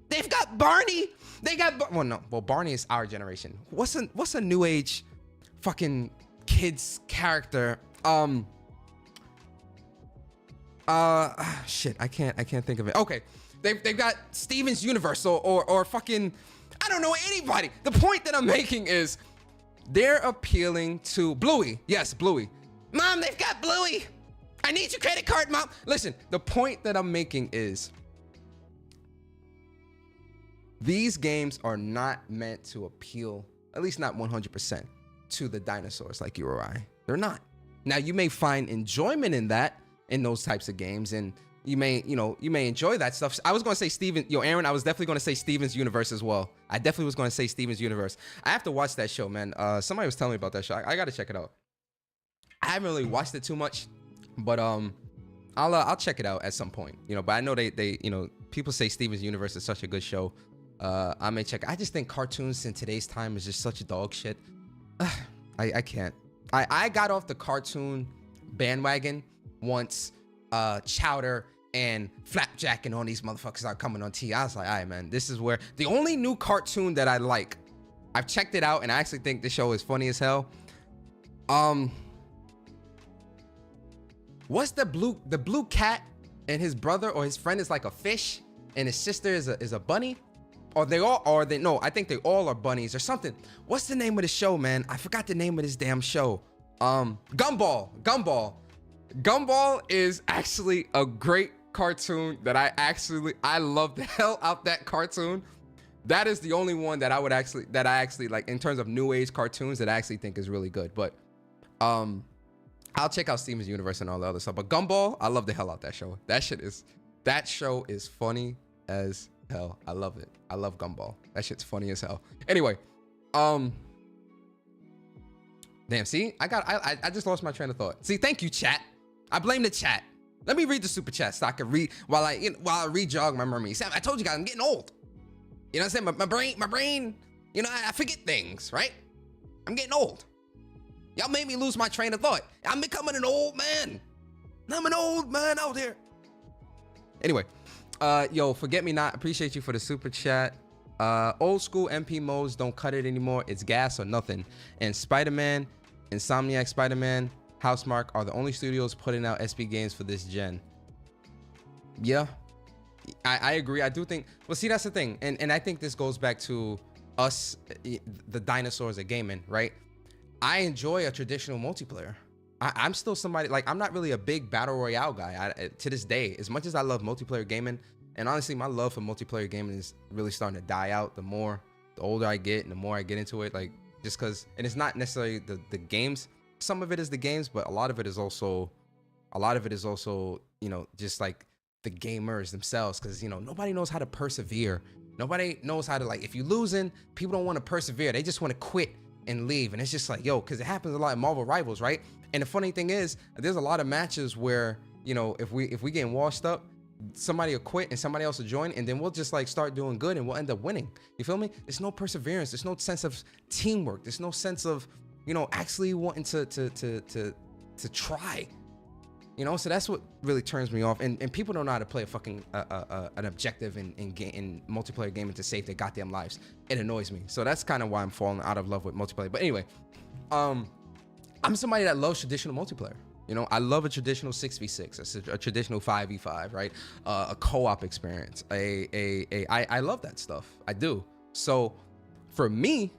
They've got Barney. Well, Barney is our generation. What's a new age fucking kids character? Shit, I can't think of it. Okay, they've got Steven's Universe or fucking, I don't know anybody. The point that I'm making is they're appealing to Bluey. Yes, Bluey. Mom, they've got Bluey. I need your credit card, Mom. Listen, the point that I'm making is these games are not meant to appeal, at least not 100%, to the dinosaurs like you or I. They're not. Now, you may find enjoyment in those types of games, and you may enjoy that stuff. I was going to say Aaron, I was definitely going to say Steven's Universe as well. I definitely was going to say Steven's Universe. I have to watch that show, man. Somebody was telling me about that show. I got to check it out. I haven't really watched it too much, but I'll check it out at some point. But I know they people say Steven's Universe is such a good show. I may check. I just think cartoons in today's time is just such dog shit. I can't. I got off the cartoon bandwagon once Chowder and Flapjack and all these motherfuckers are coming on TV. I was like, all right, man, this is where the only new cartoon that I like. I've checked it out and I actually think the show is funny as hell. What's the blue cat and his brother or his friend is like a fish and his sister is a bunny? I think they all are bunnies or something. What's the name of the show, man? I forgot the name of this damn show. Gumball. Gumball is actually a great cartoon that I love the hell out that cartoon. That is the only one that I actually like in terms of new age cartoons that I actually think is really good. But I'll check out Steven's Universe and all the other stuff. But Gumball, I love the hell out that show. That show is funny as hell. I love it. I love Gumball. That shit's funny as hell. Anyway, damn, see, I just lost my train of thought. See, thank you, chat. I blame the chat. Let me read the super chat so I can read while I re-jog my memory. Sam, I told you guys I'm getting old. You know what I'm saying? My brain, I forget things, right? I'm getting old. Y'all made me lose my train of thought. I'm becoming an old man. I'm an old man out here. Anyway, yo, Forget Me Not, appreciate you for the super chat. Old school MP modes don't cut it anymore. It's gas or nothing. And Spider-Man, Insomniac Spider-Man, Housemarque are the only studios putting out SP games for this gen. Yeah, I agree. I do think, well, see, that's the thing. And I think this goes back to us, the dinosaurs of gaming, right? I enjoy a traditional multiplayer. I'm still somebody, like, I'm not really a big battle royale guy to this day. As much as I love multiplayer gaming, and honestly, my love for multiplayer gaming is really starting to die out the older I get and the more I get into it, like, just because, and it's not necessarily the games. Some of it is the games, but a lot of it is also, just like the gamers themselves. Because, nobody knows how to persevere. Nobody knows how to, like, if you're losing, people don't want to persevere. They just want to quit and leave. And it's just like, yo, because it happens a lot in Marvel Rivals, right? And the funny thing is, there's a lot of matches where, if we getting washed up, somebody will quit and somebody else will join, and then we'll just like start doing good and we'll end up winning. You feel me? There's no perseverance. There's no sense of teamwork. There's no sense of, actually wanting to try. So that's what really turns me off. And people don't know how to play a fucking an objective in multiplayer gaming to save their goddamn lives. It annoys me. So that's kind of why I'm falling out of love with multiplayer. But anyway, I'm somebody that loves traditional multiplayer. I love a traditional 6v6, a traditional 5v5, right? A co-op experience. I love that stuff. I do. So for me,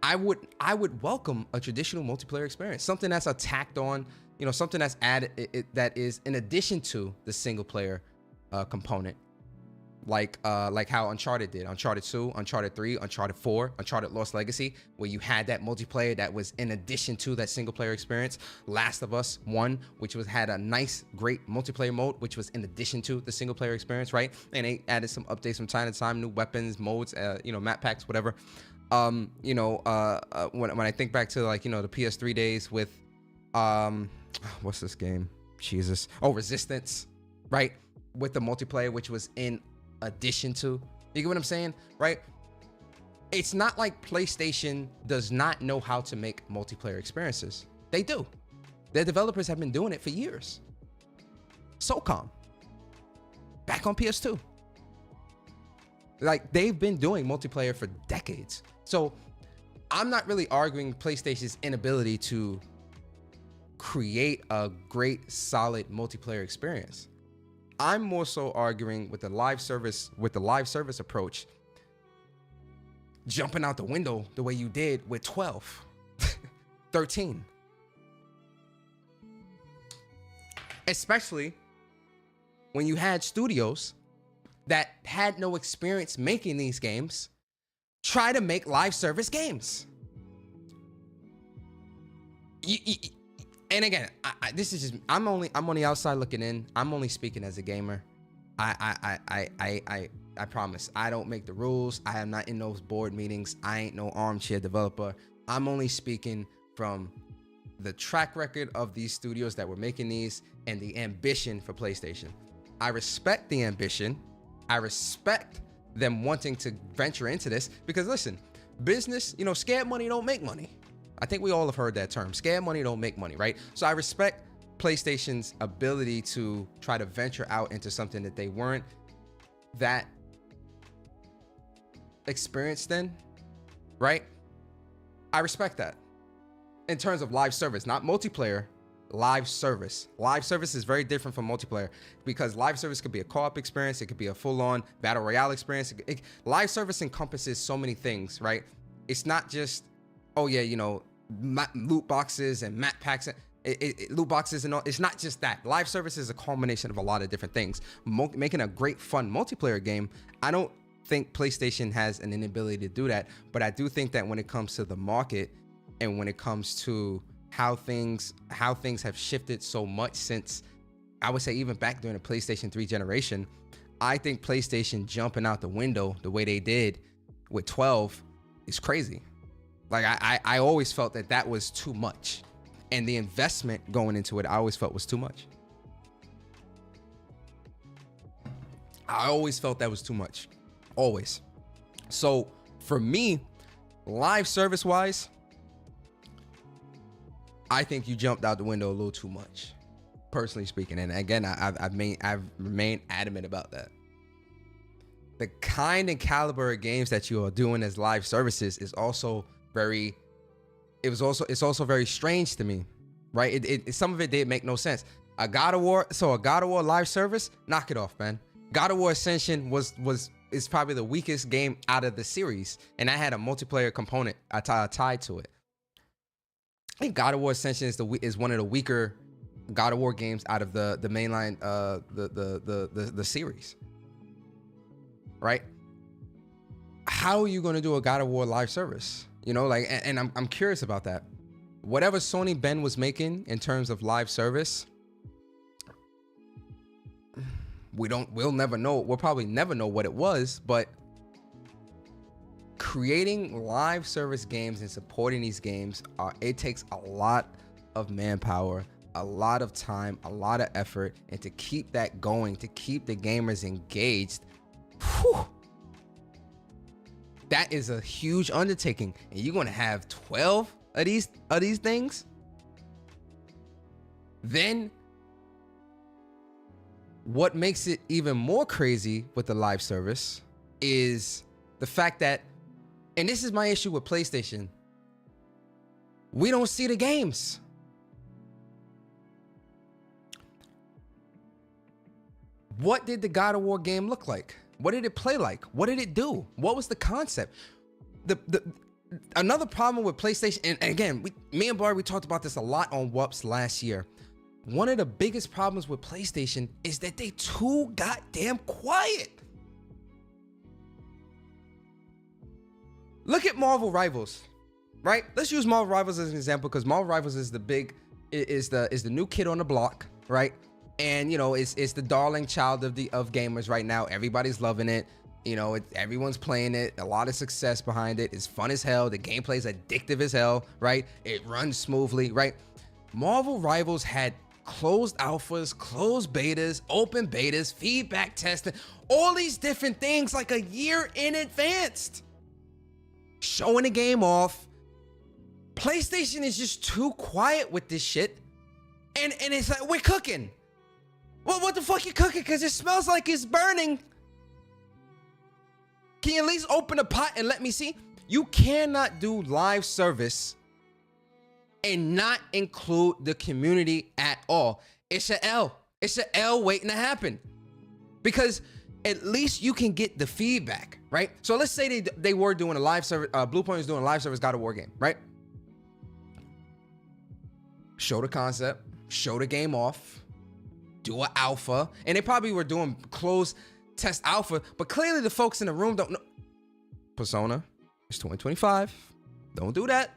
I would welcome a traditional multiplayer experience, something that's attacked on, something that's added, that is in addition to the single player component, like how Uncharted did, Uncharted 2, Uncharted 3, Uncharted 4, Uncharted Lost Legacy, where you had that multiplayer that was in addition to that single player experience. Last of Us 1, which had a nice, great multiplayer mode, which was in addition to the single player experience, right? And they added some updates from time to time, new weapons, modes, map packs, whatever. When I think back to the PS3 days with, what's this game? Jesus. Oh, Resistance, right? With the multiplayer, which was in addition to, you get what I'm saying, right? It's not like PlayStation does not know how to make multiplayer experiences. They do. Their developers have been doing it for years. SOCOM, back on PS2. Like, they've been doing multiplayer for decades. So I'm not really arguing PlayStation's inability to create a great, solid multiplayer experience. I'm more so arguing with the live service approach, jumping out the window the way you did with 12, 13. Especially when you had studios that had no experience making these games try to make live service games. And again, this is just, I'm on the outside looking in. I'm only speaking as a gamer. I promise I don't make the rules. I am not in those board meetings. I ain't no armchair developer. I'm only speaking from the track record of these studios that were making these and the ambition for PlayStation. I respect the ambition. I respect them wanting to venture into this because listen, business, scared money don't make money. I think we all have heard that term. Scared money don't make money, right? So I respect PlayStation's ability to try to venture out into something that they weren't that experienced in, right? I respect that. In terms of live service, not multiplayer, live service. Live service is very different from multiplayer because live service could be a co-op experience. It could be a full-on battle royale experience. Live service encompasses so many things, right? It's not just, oh yeah, loot boxes and map packs, loot boxes and all. It's not just that. Live service is a culmination of a lot of different things. Making a great, fun multiplayer game, I don't think PlayStation has an inability to do that, but I do think that when it comes to the market and when it comes to how things have shifted so much since, I would say even back during the PlayStation 3 generation, I think PlayStation jumping out the window the way they did with 12 is crazy. Like I always felt that was too much, and the investment going into it I always felt was too much. I always felt that was too much, always. So for me, live service wise, I think you jumped out the window a little too much, personally speaking. And again, I've remained adamant about that. The kind and caliber of games that you are doing as live services is also it's also very strange to me, right? Some of it did make no sense. A God of War live service, knock it off, man. God of War Ascension is probably the weakest game out of the series, and that had a multiplayer component tied to it. I think God of War Ascension is one of the weaker God of War games out of the mainline the series, right? How are you going to do a God of War live service? And I'm curious about that. Whatever Sony Ben was making in terms of live service, we'll never know. We'll probably never know what it was, but creating live service games and supporting these games, it takes a lot of manpower, a lot of time, a lot of effort, and to keep that going, to keep the gamers engaged, whew, that is a huge undertaking. And you're going to have 12 of these things. Then what makes it even more crazy with the live service is the fact that, and this is my issue with PlayStation, we don't see the games. What did the God of War game look like? What did it play like? What did it do? What was the concept? Another problem with PlayStation, and again, me and Barry, we talked about this a lot on WUPS last year. One of the biggest problems with PlayStation is that they too goddamn quiet. Look at Marvel Rivals, right? Let's use Marvel Rivals as an example because Marvel Rivals is the new kid on the block, right? And you know, it's the darling child of gamers right now. Everybody's loving it. You know, everyone's playing it. A lot of success behind it. It's fun as hell. The gameplay's addictive as hell, right? It runs smoothly, right? Marvel Rivals had closed alphas, closed betas, open betas, feedback testing, all these different things like a year in advance. Showing the game off. PlayStation is just too quiet with this shit. And it's like, we're cooking. Well, what the fuck you cooking? Because it smells like it's burning. Can you at least open a pot and let me see? You cannot do live service and not include the community at all. It's an L. It's an L waiting to happen. Because at least you can get the feedback, right? So let's say they were doing a live service, Bluepoint was doing a live service God of War game, right? Show the concept, show the game off, do an alpha, and they probably were doing closed test alpha, but clearly the folks in the room don't know. Persona, it's 2025. Don't do that.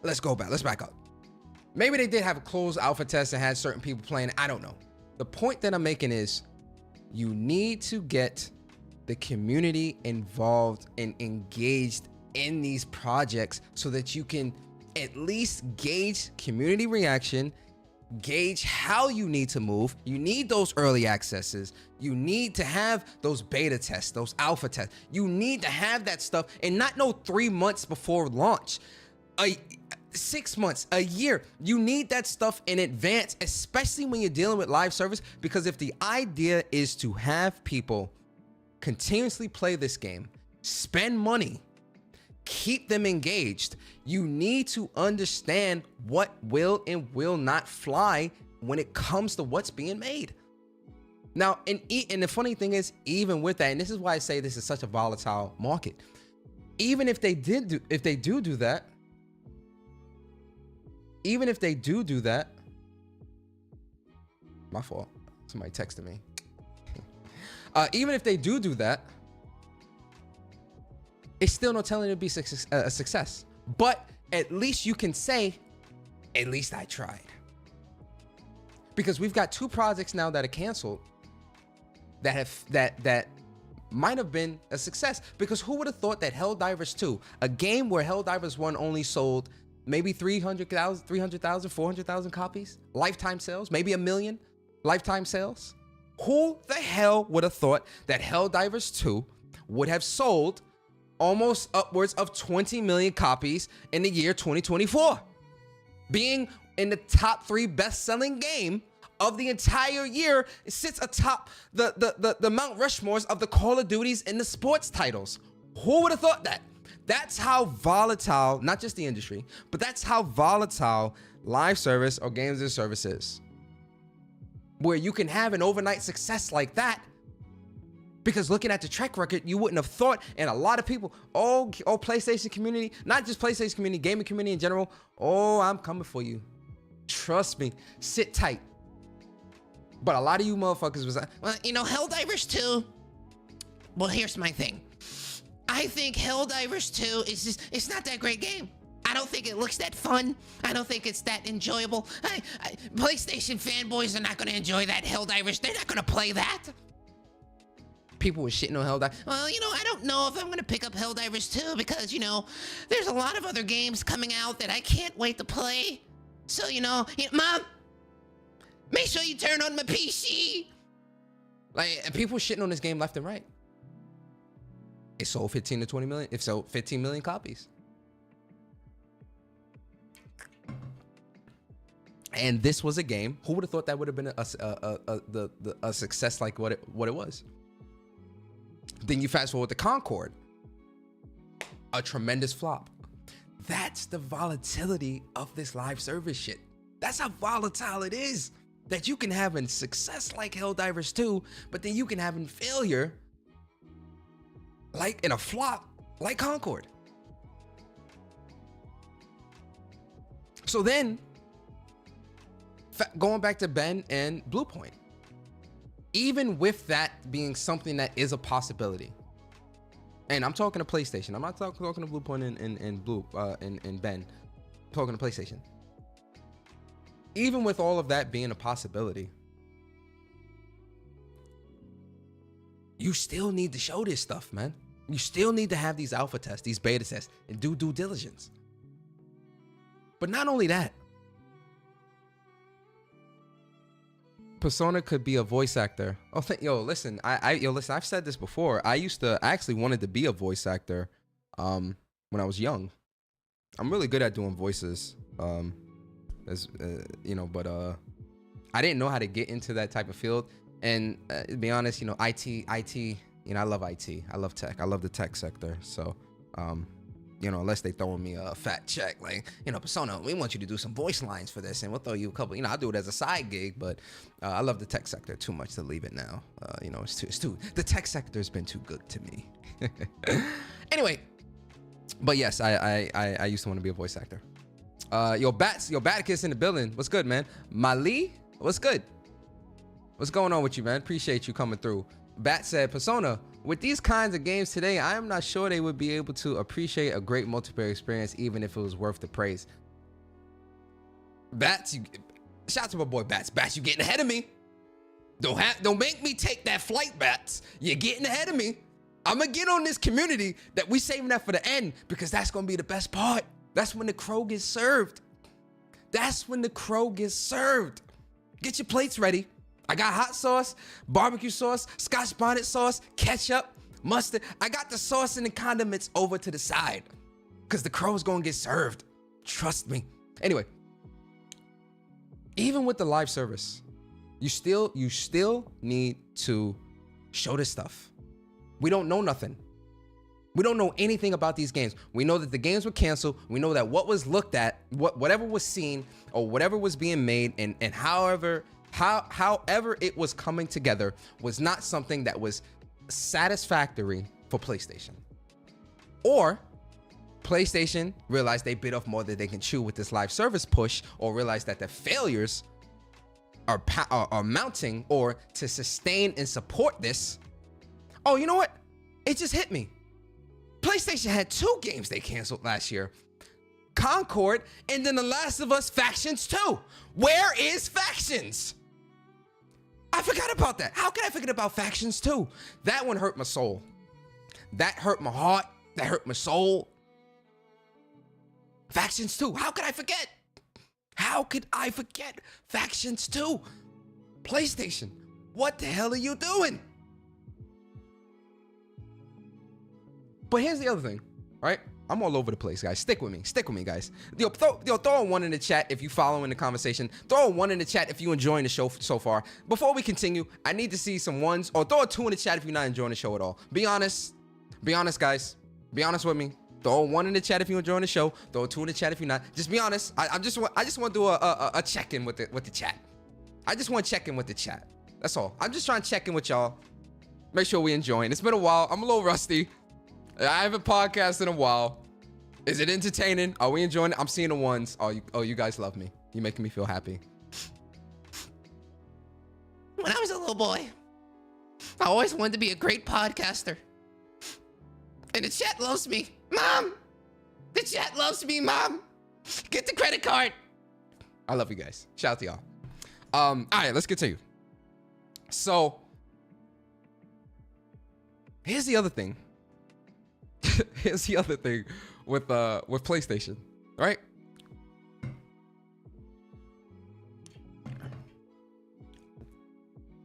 Let's go back. Let's back up. Maybe they did have a closed alpha test and had certain people playing. I don't know. The point that I'm making is you need to get the community involved and engaged in these projects so that you can at least gauge community reaction, gauge how you need to move. You need those early accesses. You need to have those beta tests, those alpha tests. You need to have that stuff and not know 3 months before launch. 6 months, a year. You need that stuff in advance, especially when you're dealing with live service, because if the idea is to have people continuously play this game, spend money, keep them engaged, you need to understand what will and will not fly when it comes to what's being made. Now, and the funny thing is, even with that, and this is why I say this is such a volatile market, even if they do that, my fault, somebody texted me. Even if they do that, it's still not telling it to be a success. But at least you can say, at least I tried. Because we've got 2 projects now that are canceled that might have been a success. Because who would have thought that Helldivers 2, a game where Helldivers 1 only sold maybe 300,000, 400,000 copies, lifetime sales, maybe 1 million lifetime sales. Who the hell would have thought that Helldivers 2 would have sold almost upwards of 20 million copies in the year 2024, being in the top 3 best-selling game of the entire year? It sits atop the Mount Rushmores of the Call of Duties and the sports titles. Who would have thought that? That's how volatile, not just the industry, but that's how volatile live service or games as a service is. Where you can have an overnight success like that, because looking at the track record, you wouldn't have thought, and a lot of people, PlayStation community, not just PlayStation community, gaming community in general, I'm coming for you. Trust me, sit tight. But a lot of you motherfuckers was like, well, you know, Helldivers 2, well, here's my thing. I think Helldivers 2 is just, it's not that great game. I don't think it looks that fun. I don't think it's that enjoyable. PlayStation fanboys are not going to enjoy that Helldivers. They're not going to play that. people were shitting on Helldivers. Well, you know, I don't know if I'm going to pick up Helldivers 2 because, you know, there's a lot of other games coming out that I can't wait to play. So, Mom, make sure you turn on my PC. Like, people shitting on this game left and right. It sold 15 to 20 million. It sold 15 million copies. And this was a game. Who would have thought that would have been a success like what it was? Then you fast forward to Concord, a tremendous flop. That's the volatility of this live service shit. That's how volatile it is. that you can have in success like Helldivers 2, but then you can have in failure like in a flop like Concord. So then, going back to Ben and Bluepoint, even with that being something that is a possibility, and I'm talking to PlayStation, I'm not talking to Bluepoint and Ben, I'm talking to PlayStation. Even with all of that being a possibility, you still need to show this stuff, man. You still need to have these alpha tests, these beta tests, and do due diligence. But not only that, Persona could be a voice actor. Oh, listen, listen, I've said this before. I actually wanted to be a voice actor when I was young. I'm really good at doing voices, but I didn't know how to get into that type of field. And to be honest, IT, I love IT. I love tech. I love the tech sector. So, unless they throwing me a fat check, like, Persona, we want you to do some voice lines for this, and we'll throw you a couple, I'll do it as a side gig, but I love the tech sector too much to leave it now. It's too, the tech sector's been too good to me. Anyway, but yes, I used to want to be a voice actor. Baticus in the building. What's good, man? Mali, what's good? What's going on with you, man? Appreciate you coming through. Bat said, Persona, with these kinds of games today, I am not sure they would be able to appreciate a great multiplayer experience, even if it was worth the praise. Bats, shout out to my boy Bats. Bats, you getting ahead of me. Don't make me take that flight, Bats. You're getting ahead of me. I'm gonna get on this community that we saving that for the end, because that's gonna be the best part. That's when the crow gets served. That's when the crow gets served. Get your plates ready. I got hot sauce, barbecue sauce, Scotch bonnet sauce, ketchup, mustard. I got the sauce and the condiments over to the side, because the crow's gonna get served. Trust me. Anyway, even with the live service, you still need to show this stuff. We don't know nothing. We don't know anything about these games. We know that the games were canceled. We know that what was looked at, whatever was seen, or whatever was being made, and however it was coming together, was not something that was satisfactory for PlayStation. Or PlayStation realized they bit off more than they can chew with this live service push, or realized that the failures are mounting, or to sustain and support this. Oh, you know what? It just hit me. PlayStation had 2 games they canceled last year. Concord, and then The Last of Us Factions 2. Where is Factions? I forgot about that. How could I forget about Factions 2? That one hurt my soul. That hurt my heart. That hurt my soul. Factions 2. How could I forget? How could I forget Factions 2? PlayStation, what the hell are you doing? But here's the other thing, right? I'm all over the place, guys. Stick with me, guys. Throw a 1 in the chat if you following the conversation. Throw a 1 in the chat if you enjoying the show so far. Before we continue, I need to see some 1s, or throw a 2 in the chat if you're not enjoying the show at all. Be honest, guys. Be honest with me. Throw a 1 in the chat if you're enjoying the show. Throw a 2 in the chat if you're not. Just be honest. I just want to do a check-in with the chat. I just want to check in with the chat. That's all. I'm just trying to check in with y'all. Make sure we enjoying. It's been a while. I'm a little rusty. I haven't podcasted in a while. Is it entertaining? Are we enjoying it? I'm seeing the 1s. Oh, you guys love me. You're making me feel happy. When I was a little boy, I always wanted to be a great podcaster. And the chat loves me. Mom! The chat loves me, Mom! Get the credit card! I love you guys. Shout out to y'all. All right, let's continue. So, here's the other thing. Here's the other thing with PlayStation, right?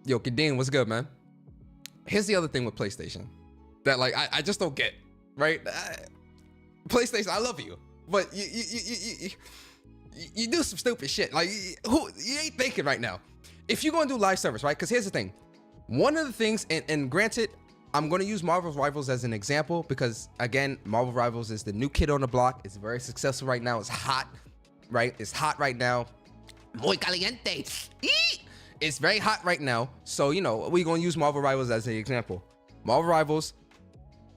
Yo, Kadeem, what's good, man? Here's the other thing with PlayStation that, like, I just don't get, right? PlayStation, I love you, but you do some stupid shit. Like, you ain't thinking right now. If you're gonna do live service, right? Because here's the thing. One of the things, and granted, I'm going to use Marvel Rivals as an example because, again, Marvel Rivals is the new kid on the block. It's very successful right now. It's hot, right? It's hot right now. Muy caliente. It's very hot right now. So, you know, we're going to use Marvel Rivals as an example. Marvel Rivals,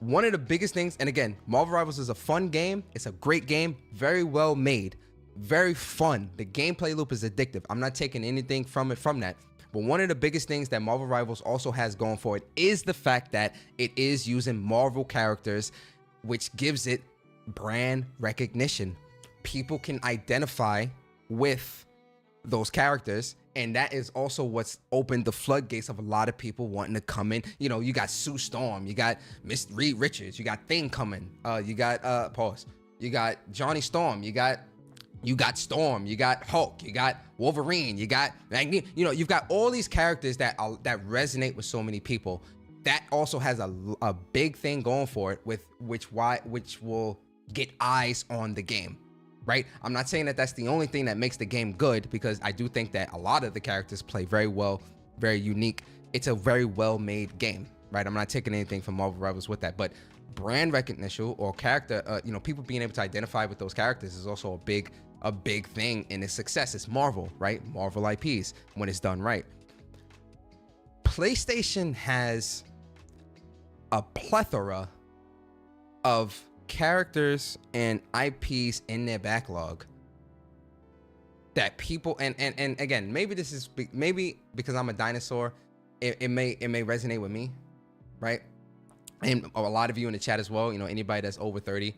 one of the biggest things, and again, Marvel Rivals is a fun game. It's a great game, very well made, very fun. The gameplay loop is addictive. I'm not taking anything from that. But one of the biggest things that Marvel Rivals also has going for it is the fact that it is using Marvel characters, which gives it brand recognition. People can identify with those characters, and that is also what's opened the floodgates of a lot of people wanting to come in. You know, you got Sue Storm, you got Miss Reed Richards, you got Thing coming, you got you got Johnny Storm, you got Storm, you got Hulk, you got Wolverine, you got Magneto. You know, you've got all these characters that resonate with so many people. That also has a big thing going for it, with which will get eyes on the game, right? I'm not saying that that's the only thing that makes the game good, because I do think that a lot of the characters play very well, very unique. It's a very well-made game, right? I'm not taking anything from Marvel Rivals with that, but brand recognition or character, you know, people being able to identify with those characters is also a big thing in its success. It's Marvel, right? Marvel IPs when it's done right. PlayStation has a plethora of characters and IPs in their backlog that people and again, maybe this is because I'm a dinosaur, it may resonate with me, right? And a lot of you in the chat as well, you know, anybody that's over 30,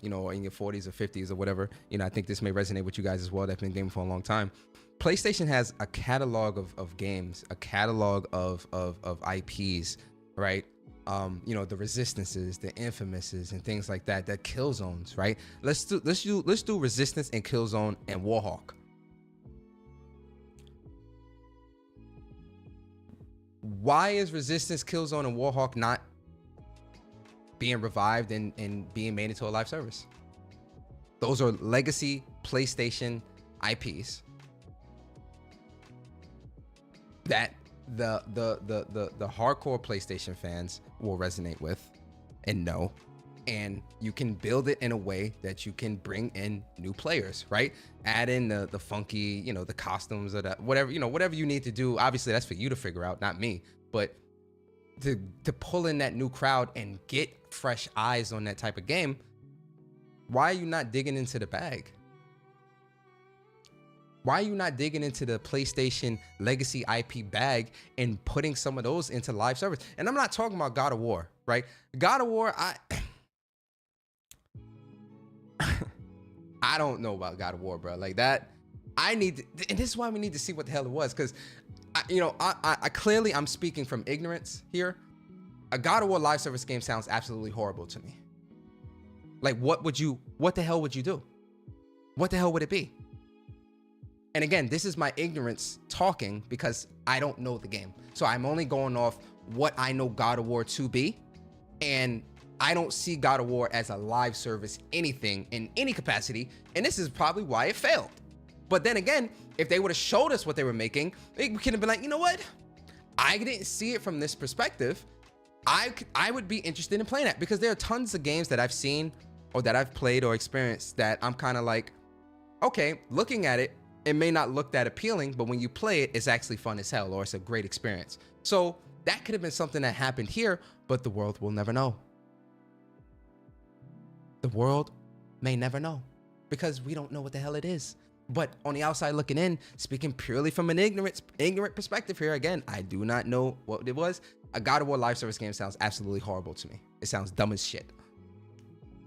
you know, or in your 40s or 50s or whatever, you know, I think this may resonate with you guys as well that's been gaming for a long time. PlayStation has a catalog of games, a catalog of IPs, right? You know, the Resistances, the Infamouses, and things like that, that Killzones, right? Let's do Resistance and Killzone and Warhawk. Why is Resistance, Killzone, and Warhawk not being revived and being made into a live service? Those are legacy PlayStation IPs that the hardcore PlayStation fans will resonate with and know, and you can build it in a way that you can bring in new players, right? Add in the funky, you know, the costumes or the whatever, you know, whatever you need to do. Obviously that's for you to figure out, not me, but to pull in that new crowd and get fresh eyes on that type of game. Why are you not digging into the bag? Why are you not digging into the PlayStation legacy IP bag and putting some of those into live service? And I'm not talking about God of War, right? God of War, I don't know about God of War, bro. Like that, and this is why we need to see what the hell it was, because you know, I clearly I'm speaking from ignorance here. A God of War live service game sounds absolutely horrible to me. Like, what the hell would you do? What the hell would it be? And again, this is my ignorance talking, because I don't know the game. So I'm only going off what I know God of War to be. And I don't see God of War as a live service anything in any capacity. And this is probably why it failed. But then again, if they would have showed us what they were making, it could have been like, you know what? I didn't see it from this perspective. I would be interested in playing that, because there are tons of games that I've seen or that I've played or experienced that I'm kind of like, okay, looking at it, it may not look that appealing, but when you play it, it's actually fun as hell, or it's a great experience. So that could have been something that happened here, but the world will never know. The world may never know, because we don't know what the hell it is. But on the outside looking in, speaking purely from an ignorant perspective here, again, I do not know what it was. A God of War live service game sounds absolutely horrible to me. It sounds dumb as shit.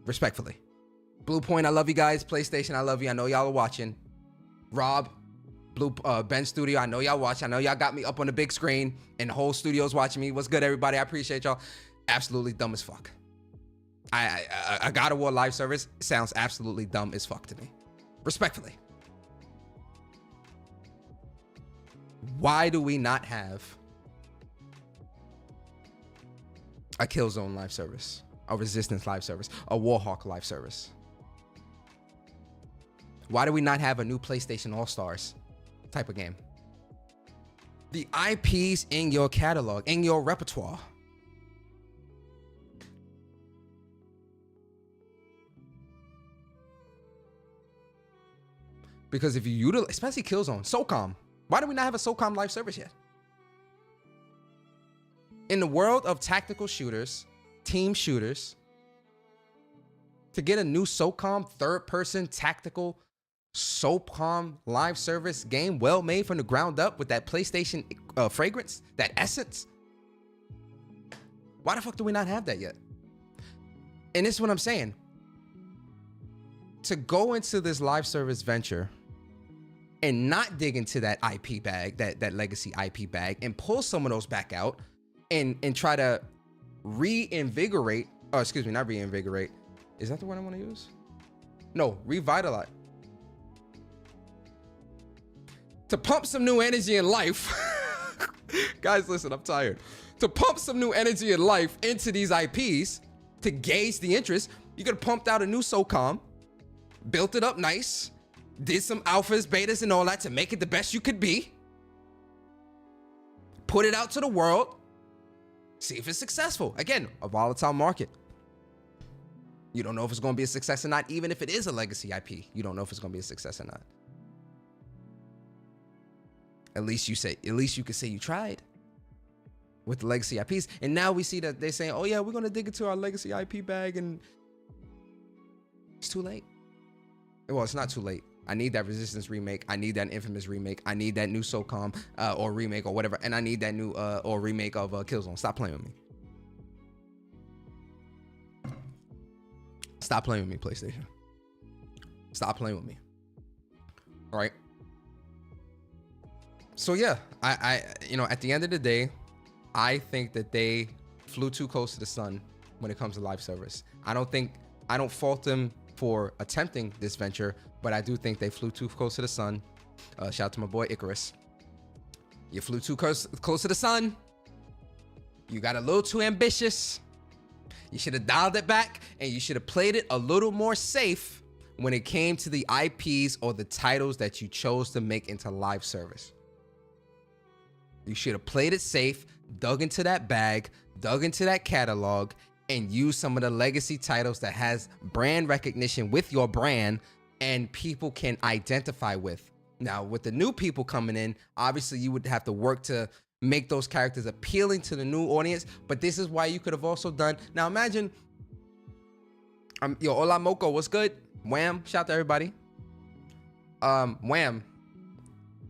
Respectfully. Bluepoint, I love you guys. PlayStation, I love you. I know y'all are watching. Rob, Ben Studio, I know y'all watch. I know y'all got me up on the big screen and the whole studio's watching me. What's good, everybody? I appreciate y'all. Absolutely dumb as fuck. A God of War live service sounds absolutely dumb as fuck to me. Respectfully. Why do we not have a Killzone live service, a Resistance live service, a Warhawk live service? Why do we not have a new PlayStation All-Stars type of game? The IPs in your catalog, in your repertoire. Because if you utilize, especially Killzone, SOCOM, Why do we not have a SOCOM live service yet? In the world of tactical shooters, team shooters, to get a new SOCOM third-person tactical SOCOM live service game well made from the ground up with that PlayStation fragrance, that essence, why the fuck do we not have that yet? And this is what I'm saying. To go into this live service venture and not dig into that IP bag, that legacy IP bag, and pull some of those back out and try to reinvigorate, oh, excuse me, not reinvigorate. Is that the word I want to use? No, revitalize. To pump some new energy in life. Guys, listen, I'm tired. To pump some new energy and life into these IPs to gauge the interest, you could have pumped out a new SOCOM, built it up nice, did some alphas, betas, and all that to make it the best you could be. Put it out to the world. See if it's successful. Again, a volatile market. You don't know if it's going to be a success or not. Even if it is a legacy IP, you don't know if it's going to be a success or not. At least you could say you tried with the legacy IPs. And now we see that they're saying, oh yeah, we're going to dig into our legacy IP bag, and it's too late. Well, it's not too late. I need that Resistance remake. I need that Infamous remake. I need that new SOCOM or remake or whatever. And I need that new or remake of Killzone. Stop playing with me. Stop playing with me, PlayStation. Stop playing with me. All right. So yeah, I at the end of the day, I think that they flew too close to the sun when it comes to live service. I don't fault them for attempting this venture, but I do think they flew too close to the sun. Shout out to my boy Icarus. You flew too close to the sun. You got a little too ambitious. You should have dialed it back, and you should have played it a little more safe when it came to the IPs or the titles that you chose to make into live service. You should have played it safe, dug into that bag, dug into that catalog, and used some of the legacy titles that has brand recognition with your brand and people can identify with. Now, with the new people coming in, obviously you would have to work to make those characters appealing to the new audience, but this is why you could have also done. Now imagine, yo, hola Moco, what's good? Wham, shout out to everybody. Wham,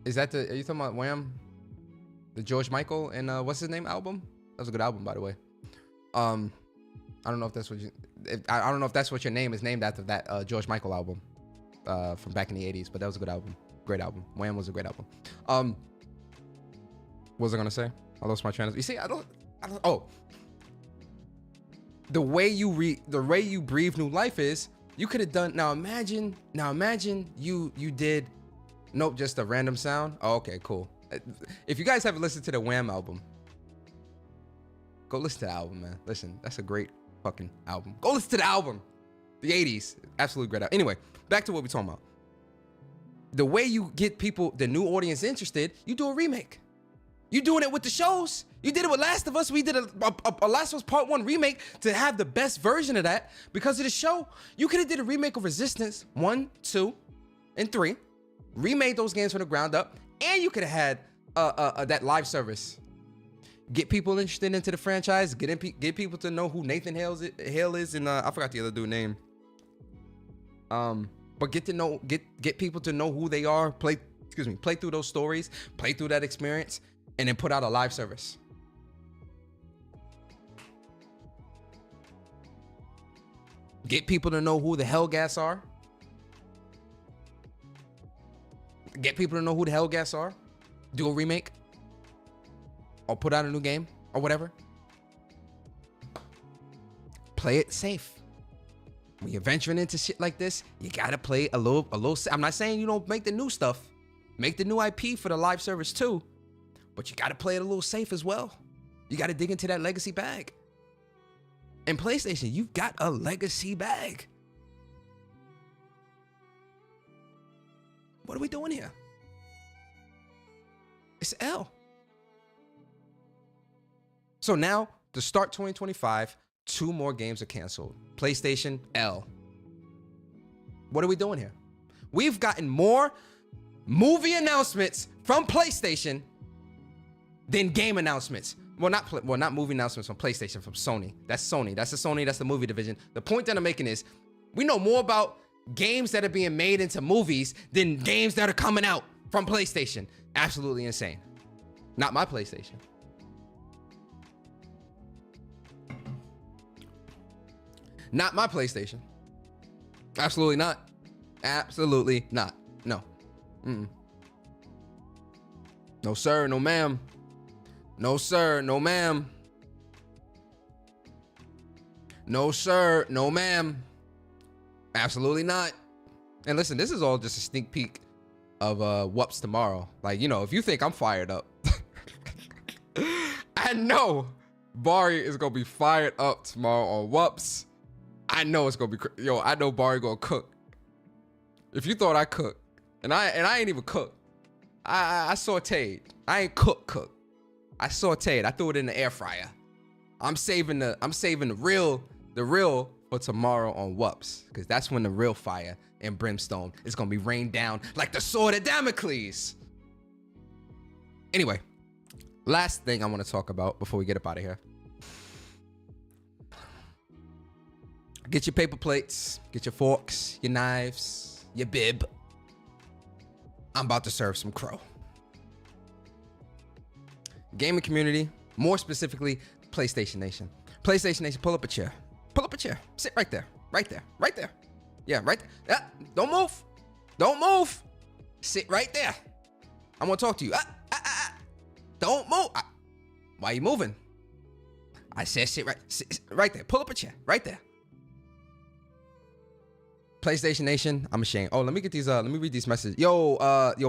are you talking about Wham? The George Michael and what's his name album? That was a good album, by the way. I don't know if that's I don't know if that's what your name is named after, that George Michael album from back in the 80s, but that was a good album. Great album. Wham was a great album. What was I gonna say? I lost my train of. You see, I don't. Oh, the way you breathe new life is you could have done. Now imagine you did. Nope, just a random sound. Oh, okay, cool. If you guys haven't listened to the Wham album, go listen to the album, man. Listen, that's a great fucking album. Go listen to the album. The 80s, absolutely great album. Anyway, back to what we're talking about. The way you get people, the new audience interested, you do a remake. You doing it with the shows. You did it with Last of Us. We did a Last of Us Part 1 remake to have the best version of that because of the show. You could have did a remake of Resistance 1, 2, and 3. Remade those games from the ground up. And you could have had that live service. Get people interested into the franchise. Get people to know who Nathan Hale is, and I forgot the other dude's name. But get people to know who they are. Play through those stories. Play through that experience, and then put out a live service. Get people to know who the Hellgas are. Get people to know who the Hellgas are. Do a remake. Or put out a new game. Or whatever. Play it safe. When you're venturing into shit like this, you gotta play a little. I'm not saying you don't make the new stuff. Make the new IP for the live service too. But you gotta play it a little safe as well. You gotta dig into that legacy bag. And PlayStation, you've got a legacy bag. What are we doing here? It's L. So now, to start 2025, 2 more games are canceled. PlayStation, L. What are we doing here? We've gotten more movie announcements from PlayStation than game announcements. Well, not movie announcements from PlayStation, from Sony. That's Sony. That's the movie division. The point that I'm making is we know more about games that are being made into movies than games that are coming out from PlayStation. Absolutely insane. Not my PlayStation. Not my PlayStation. Absolutely not. Absolutely not. No. No, sir. No, ma'am. No, sir. No, ma'am. No, sir. No, ma'am. Absolutely not. And listen, this is all just a sneak peek of what's tomorrow. Like, you know, if you think I'm fired up, I know Bari is gonna be fired up tomorrow on Whoops. I know it's gonna be I know Bari gonna cook. If you thought I cooked, and I ain't even cooked. I sauteed. I ain't cook. I sauteed. I threw it in the air fryer. I'm saving the real for tomorrow on Whoops, because that's when the real fire and brimstone is gonna be rained down like the sword of Damocles. Anyway, last thing I want to talk about before we get up out of here. Get your paper plates, get your forks, your knives, your bib. I'm about to serve some crow. Gaming community, more specifically, PlayStation Nation. PlayStation Nation, pull up a chair. Pull up a chair. Sit right there. Right there. Right there. Yeah, right there. Yeah, don't move. Don't move. Sit right there. I want to talk to you. Don't move. Why are you moving? I said sit right there. Pull up a chair. Right there. PlayStation Nation, I'm ashamed. Oh, let me get these. Let me read these messages. Yo,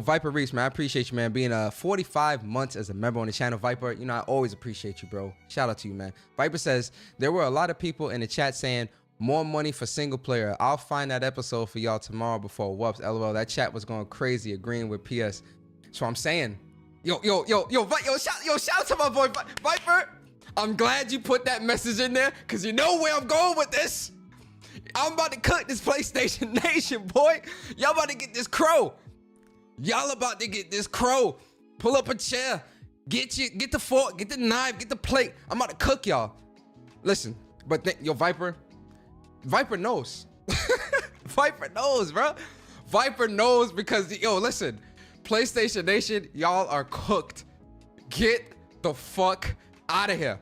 Viper Reese, man, I appreciate you, man, being 45 months as a member on the channel. Viper, you know I always appreciate you, bro. Shout out to you, man. Viper says there were a lot of people in the chat saying more money for single player. I'll find that episode for y'all tomorrow before Whoops. LOL. That chat was going crazy, agreeing with PS. So I'm saying, yo, shout out to my boy Viper. I'm glad you put that message in there, cause you know where I'm going with this. I'm about to cook this PlayStation Nation, boy. Y'all about to get this crow. Y'all about to get this crow. Pull up a chair. Get the fork, get the knife, get the plate. I'm about to cook y'all. Listen, but Viper knows. Viper knows, bro. Viper knows because, listen, PlayStation Nation, y'all are cooked. Get the fuck out of here.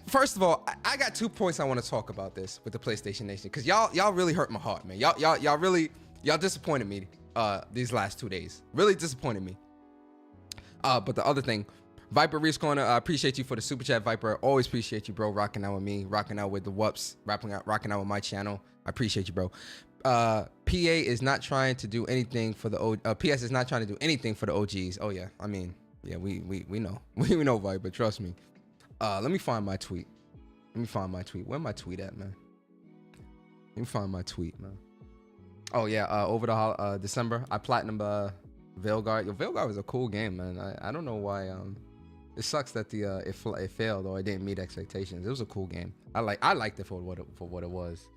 First of all, I got 2 points I want to talk about this with the PlayStation Nation, because y'all really hurt my heart, man. Y'all disappointed me these last 2 days. Really disappointed me. But the other thing, Viper Reese Corner, I appreciate you for the super chat, Viper. Always appreciate you, bro. Rocking out with me, rocking out with the Whoops, rocking out with my channel. I appreciate you, bro. PA is not trying to do anything for the PS is not trying to do anything for the OGs. Oh yeah, I mean, yeah, we know. We know, Viper. Trust me. Let me find my tweet. Where my tweet at, man? Let me find my tweet, man. Oh yeah, over the December, I platinum Veilguard. Yo, Veilguard was a cool game, man. I don't know why it sucks that it failed or it didn't meet expectations. It was a cool game. I liked it for what it was.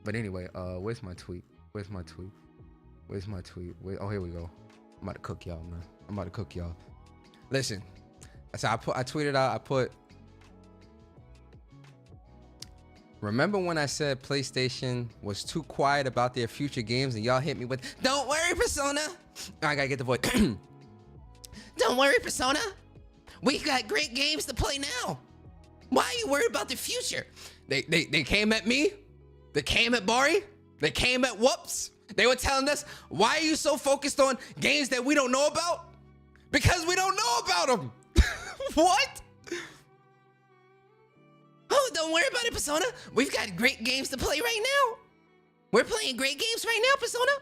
But anyway, where's my tweet? Oh, here we go. I'm about to cook y'all, man. Listen. So I tweeted out, remember when I said PlayStation was too quiet about their future games and y'all hit me with, don't worry, Persona. I gotta get the voice. Don't worry, Persona. We got great games to play now. Why are you worried about the future? They came at me. They came at Bari. They came at Whoops. They were telling us, why are you so focused on games that we don't know about? Because we don't know about them. What? Oh, don't worry about it, Persona. We've got great games to play right now. We're playing great games right now, Persona.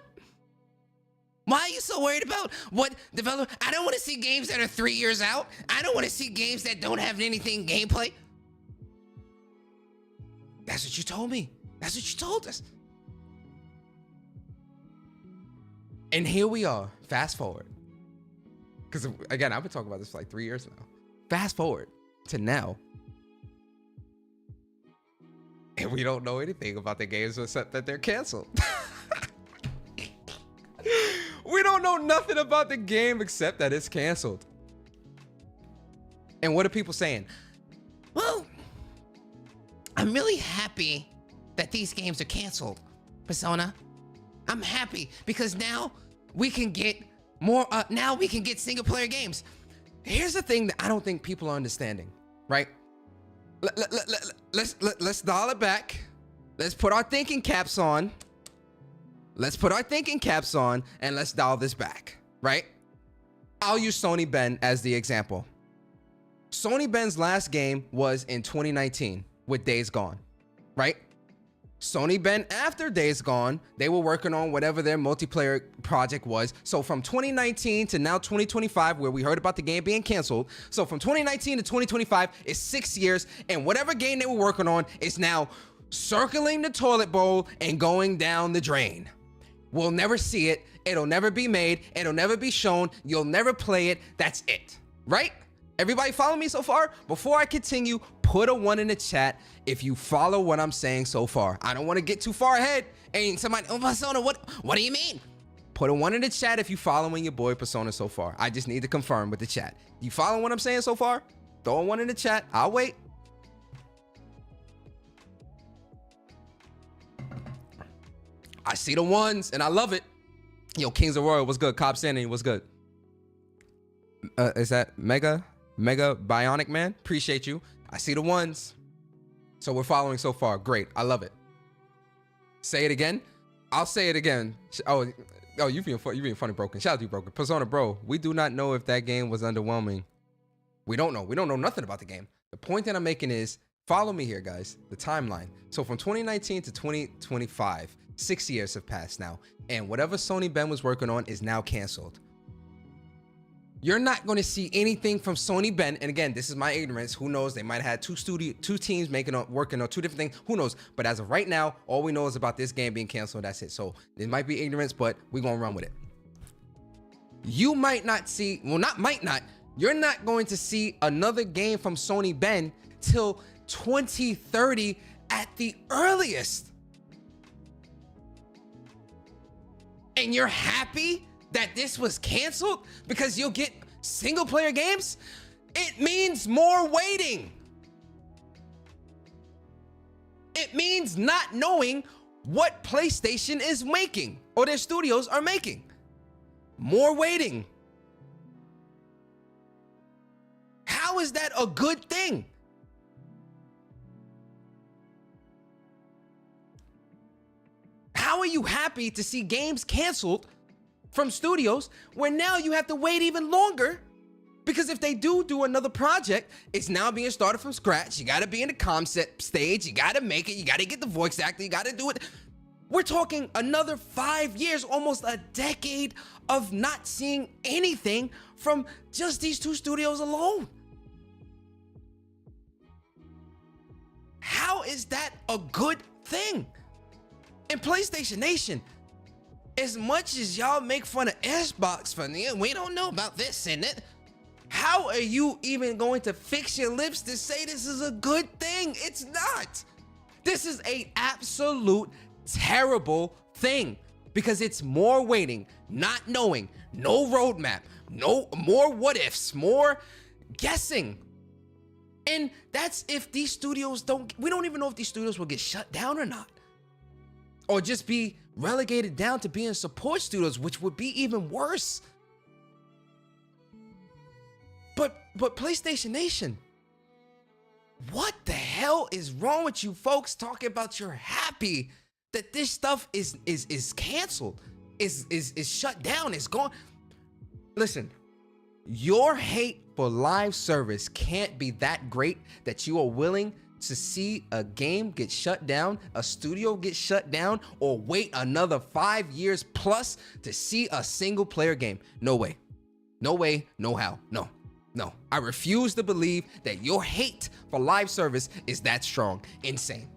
Why are you so worried about what developer? I don't want to see games that are 3 years out. I don't want to see games that don't have anything gameplay. That's what you told me. That's what you told us. And here we are, fast forward. Because again, I've been talking about this for like 3 years now. Fast forward to now. And we don't know anything about the games except that they're canceled. We don't don't know nothing about the game except that it's canceled. And what are people saying? Well, I'm really happy that these games are canceled, Persona. I'm happy because now we can get more, now we can get single player games. Here's the thing that I don't think people are understanding, right? Let's dial it back. Let's put our thinking caps on. Let's put our thinking caps on and let's dial this back, right? I'll use Sony Ben as the example. Sony Ben's last game was in 2019 with Days Gone, right? Sony Ben, after Days Gone, they were working on whatever their multiplayer project was. So from 2019 to now 2025, where we heard about the game being canceled. So from 2019 to 2025 is 6 years, and whatever game they were working on is now circling the toilet bowl and going down the drain. We'll never see it. It'll never be made. It'll never be shown. You'll never play it. That's it, right? Everybody follow me so far? Before I continue, put a 1 in the chat if you follow what I'm saying so far. I don't want to get too far ahead. And somebody, oh, Persona, what do you mean? Put a 1 in the chat if you following your boy Persona so far. I just need to confirm with the chat. You following what I'm saying so far? Throw a 1 in the chat. I'll wait. I see the ones and I love it. Yo, Kings of Royal, what's good? Cobb Sandy, what's good? Is that Mega Bionic Man? Appreciate you. I see the ones. So we're following so far. Great. I love it. Say it again. I'll say it again. Oh, you being funny, Broken. Shout out to you, Broken. Persona, bro. We do not know if that game was underwhelming. We don't know. We don't know nothing about the game. The point that I'm making is, follow me here, guys. The timeline. So from 2019 to 2025, 6 years have passed now. And whatever Sony Ben was working on is now canceled. You're not going to see anything from Sony Ben. And again, this is my ignorance. Who knows? They might have two teams working on two different things. Who knows? But as of right now, all we know is about this game being canceled. That's it. So it might be ignorance, but we're going to run with it. You might not see, well, might not. You're not going to see another game from Sony Ben till 2030 at the earliest. And you're happy that this was canceled because you'll get single player games? It means more waiting. It means not knowing what PlayStation is making or their studios are making. More waiting. How is that a good thing? How are you happy to see games canceled from studios where now you have to wait even longer? Because if they do another project, it's now being started from scratch. You got to be in the concept stage. You got to make it. You got to get the voice actor. You got to do it. We're talking another 5 years, almost a decade of not seeing anything from just these two studios alone. How is that a good thing? And PlayStation Nation, as much as y'all make fun of Xbox for we don't know about this and it, how are you even going to fix your lips to say this is a good thing? It's not. This is an absolute terrible thing because it's more waiting, not knowing, no roadmap, no more what ifs, more guessing. And that's if these studios we don't even know if these studios will get shut down or not. Or just be relegated down to being support studios, which would be even worse. But PlayStation Nation, what the hell is wrong with you folks talking about you're happy that this stuff is canceled, is shut down, is gone? Listen, your hate for live service can't be that great that you are willing to see a game get shut down, a studio get shut down, or wait another 5 years plus to see a single player game. No way. No way, no how. No. I refuse to believe that your hate for live service is that strong. Insane.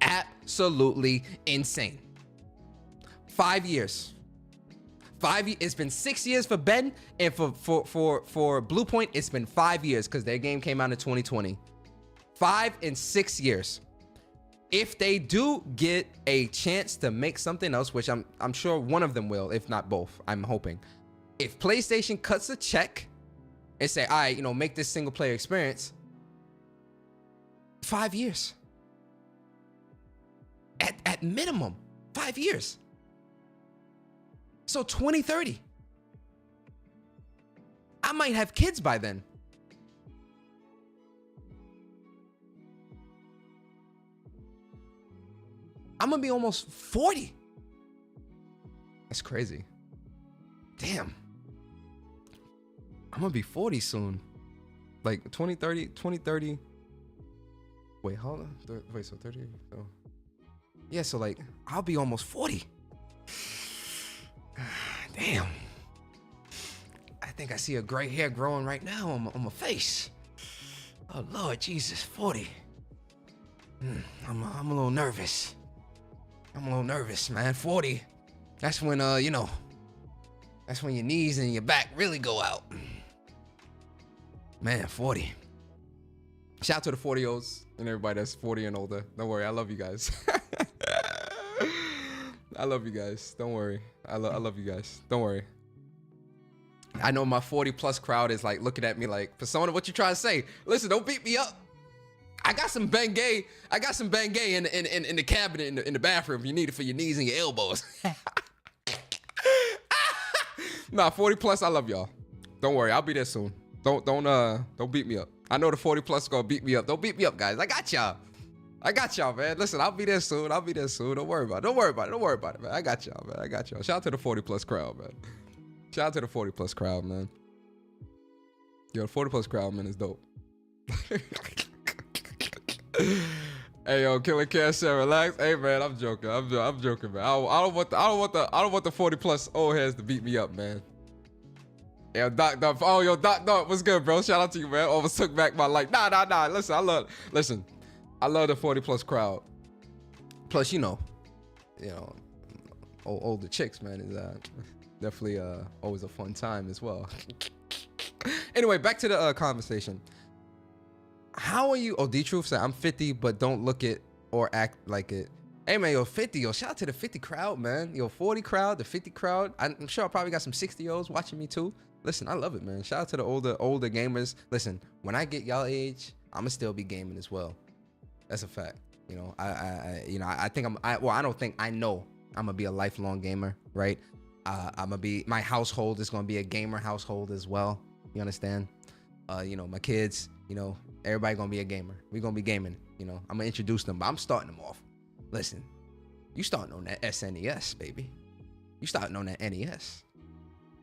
Absolutely insane. 5 years. It's been 6 years for Ben, and for Bluepoint, it's been 5 years because their game came out in 2020. 5 and 6 years. if they do get a chance to make something else, which I'm sure one of them will, if not both, I'm hoping. If PlayStation cuts a check and say, all right, make this single player experience, 5 years. At minimum, 5 years. So 2030. I might have kids by then. I'm gonna be almost 40. That's crazy. Damn. I'm gonna be 40 soon. Like 2030. Wait, hold on. Wait, so 30. So yeah, so like I'll be almost 40. Damn. I think I see a gray hair growing right now on my face. Oh Lord Jesus, 40. I'm a little nervous. I'm a little nervous, man. 40. That's when that's when your knees and your back really go out. Man, 40. Shout out to the 40-olds and everybody that's 40 and older. Don't worry, I love you guys. I love you guys. Don't worry. I love you guys. Don't worry. I know my 40 plus crowd is like looking at me like, Persona, what you trying to say? Listen, don't beat me up. I got some Bengay. I got some Bengay in the cabinet in the bathroom if you need it for your knees and your elbows. Nah, 40 plus, I love y'all. Don't worry, I'll be there soon. Don't beat me up. I know the 40 plus is gonna beat me up. Don't beat me up, guys. I got y'all, man. Listen, I'll be there soon. Don't worry about it, man. I got y'all, man. Shout out to the 40 plus crowd, man. Shout out to the 40 plus crowd, man. Yo, the 40 plus crowd, man, is dope. Hey, yo, Killer Cash said, relax. Hey, man, I'm joking. I'm joking, man. I don't want the 40 plus old heads to beat me up, man. Yo, Doc, what's good, bro? Shout out to you, man. Almost took back my life. Nah. Listen, I love the 40 plus crowd. Plus, older chicks, man, is definitely always a fun time as well. Anyway, back to the conversation. How are you? Oh, D-Truth said, I'm 50, but don't look it or act like it. Hey, man, yo, 50. Yo, shout out to the 50 crowd, man. Yo, 40 crowd, the 50 crowd. I'm sure I probably got some 60-year-olds watching me, too. Listen, I love it, man. Shout out to the older gamers. Listen, when I get y'all age, I'm going to still be gaming as well. That's a fact. I know I'm going to be a lifelong gamer, right? My household is going to be a gamer household as well. You understand? My kids, everybody gonna be a gamer. We gonna be gaming. I'm gonna introduce them, but I'm starting them off. Listen, you starting on that SNES, baby. You starting on that NES.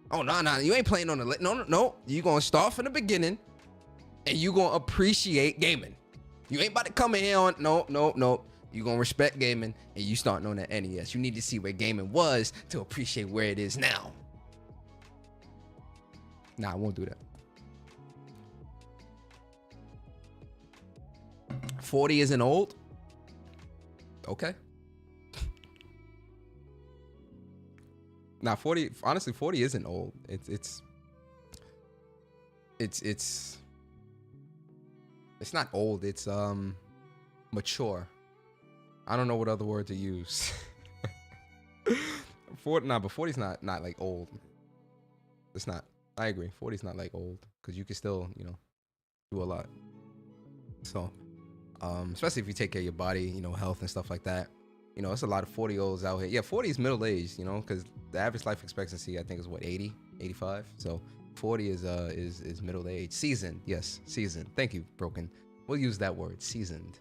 Oh no, you ain't playing on the no. You gonna start from the beginning, and you gonna appreciate gaming. You ain't about to come in here on no. You gonna respect gaming, and you starting on that NES. You need to see where gaming was to appreciate where it is now. Nah, I won't do that. 40 isn't old. Okay. Now 40, honestly, 40 isn't old. It's not old. It's mature. I don't know what other word to use. But 40's not like old. It's not. I agree. 40's not like old because you can still, do a lot. So, especially if you take care of your body, health and stuff like that. It's a lot of 40-olds out here. Yeah, 40 is middle age, because the average life expectancy, I think, is what, 80, 85. So 40 is middle age. Seasoned, yes, seasoned. Thank you, Broken. We'll use that word, seasoned.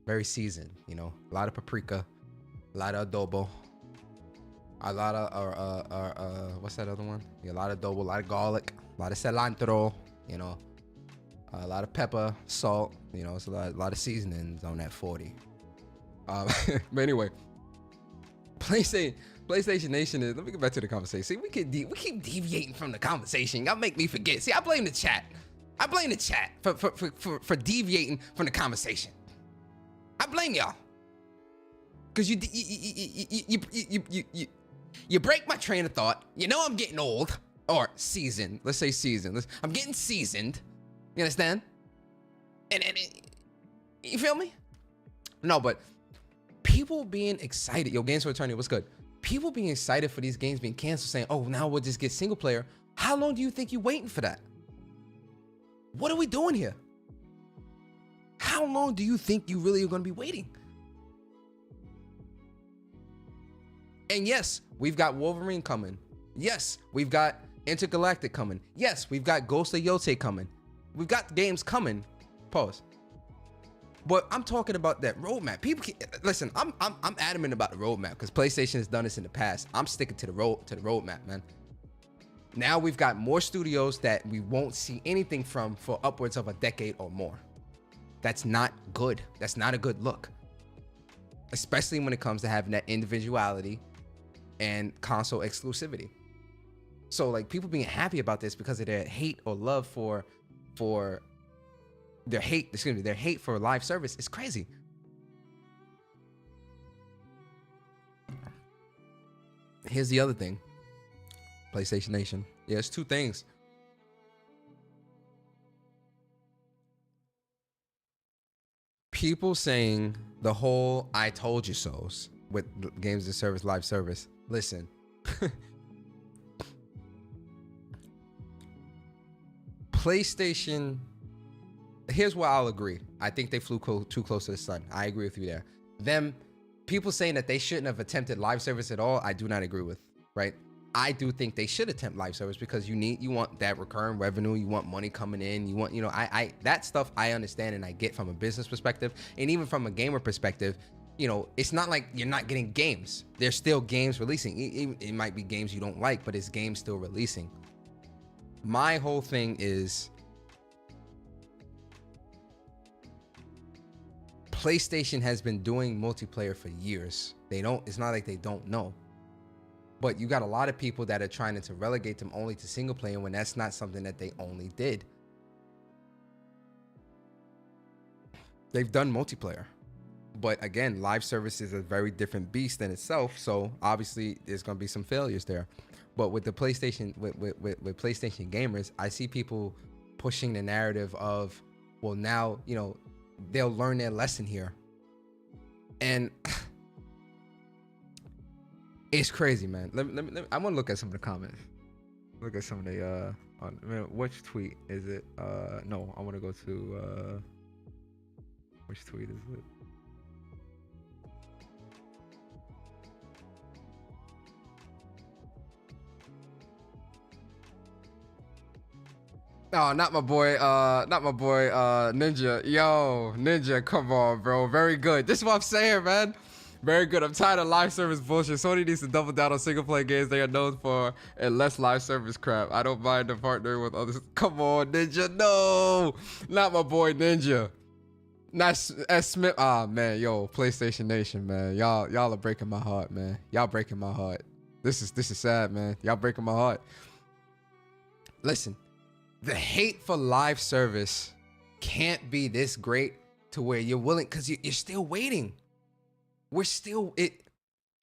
Very seasoned. A lot of paprika, a lot of adobo, a lot of what's that other one? Yeah, a lot of adobo, a lot of garlic, a lot of cilantro. A lot of pepper, salt. It's a lot of seasonings on that 40. But anyway, PlayStation Nation is. Let me get back to the conversation. See, we keep deviating from the conversation. Y'all make me forget. See, I blame the chat. I blame the chat for deviating from the conversation. I blame y'all. Cause you break my train of thought. I'm getting old or seasoned. Let's say seasoned. I'm getting seasoned. You understand? And you feel me? No, but people being excited. Yo, Games for Eternity, what's good? People being excited for these games being canceled, saying, oh, now we'll just get single player. How long do you think you're waiting for that? What are we doing here? How long do you think you really are going to be waiting? And yes, we've got Wolverine coming. Yes, we've got Intergalactic coming. Yes, we've got Ghost of Yotei coming. We've got games coming. Pause. But I'm talking about that roadmap. People listen. I'm adamant about the roadmap because PlayStation has done this in the past. I'm sticking to the roadmap, man. Now we've got more studios that we won't see anything from for upwards of a decade or more. That's not good. That's not a good look, especially when it comes to having that individuality and console exclusivity. So like people being happy about this because of their hate or love for their hate for live service is crazy. Here's the other thing. PlayStation Nation. Yeah, it's two things. People saying the whole I told you so's with games as a service, live service. Listen. PlayStation, here's where I'll agree. I think they flew too close to the sun. I agree with you there. People saying that they shouldn't have attempted live service at all, I do not agree with, right? I do think they should attempt live service because you want that recurring revenue, you want money coming in, you want, that stuff I understand and I get from a business perspective, and even from a gamer perspective. It's not like you're not getting games. There's still games releasing. It might be games you don't like, but it's games still releasing. My whole thing is PlayStation has been doing multiplayer for years. It's not like they don't know. But you got a lot of people that are trying to relegate them only to single player when that's not something that they only did. They've done multiplayer. But again, live service is a very different beast in itself. So obviously there's going to be some failures there. But with the PlayStation, with PlayStation gamers, I see people pushing the narrative of, well, now, they'll learn their lesson here. And it's crazy, man. I want to look at some of the comments. Look at some of the, which tweet is it? No, I want to go to, which tweet is it? Oh, not my boy, Ninja. Yo, Ninja, come on, bro. Very good. This is what I'm saying, man. Very good. I'm tired of live service bullshit. Sony needs to double down on single player games they are known for and less live service crap. I don't mind the partnering with others. Come on, Ninja. No, not my boy, Ninja. Not S. Smith. Ah, man, yo, PlayStation Nation, man. Y'all are breaking my heart, man. Y'all breaking my heart. This is sad, man. Y'all breaking my heart. Listen. The hate for live service can't be this great to where you're willing, because you're still waiting.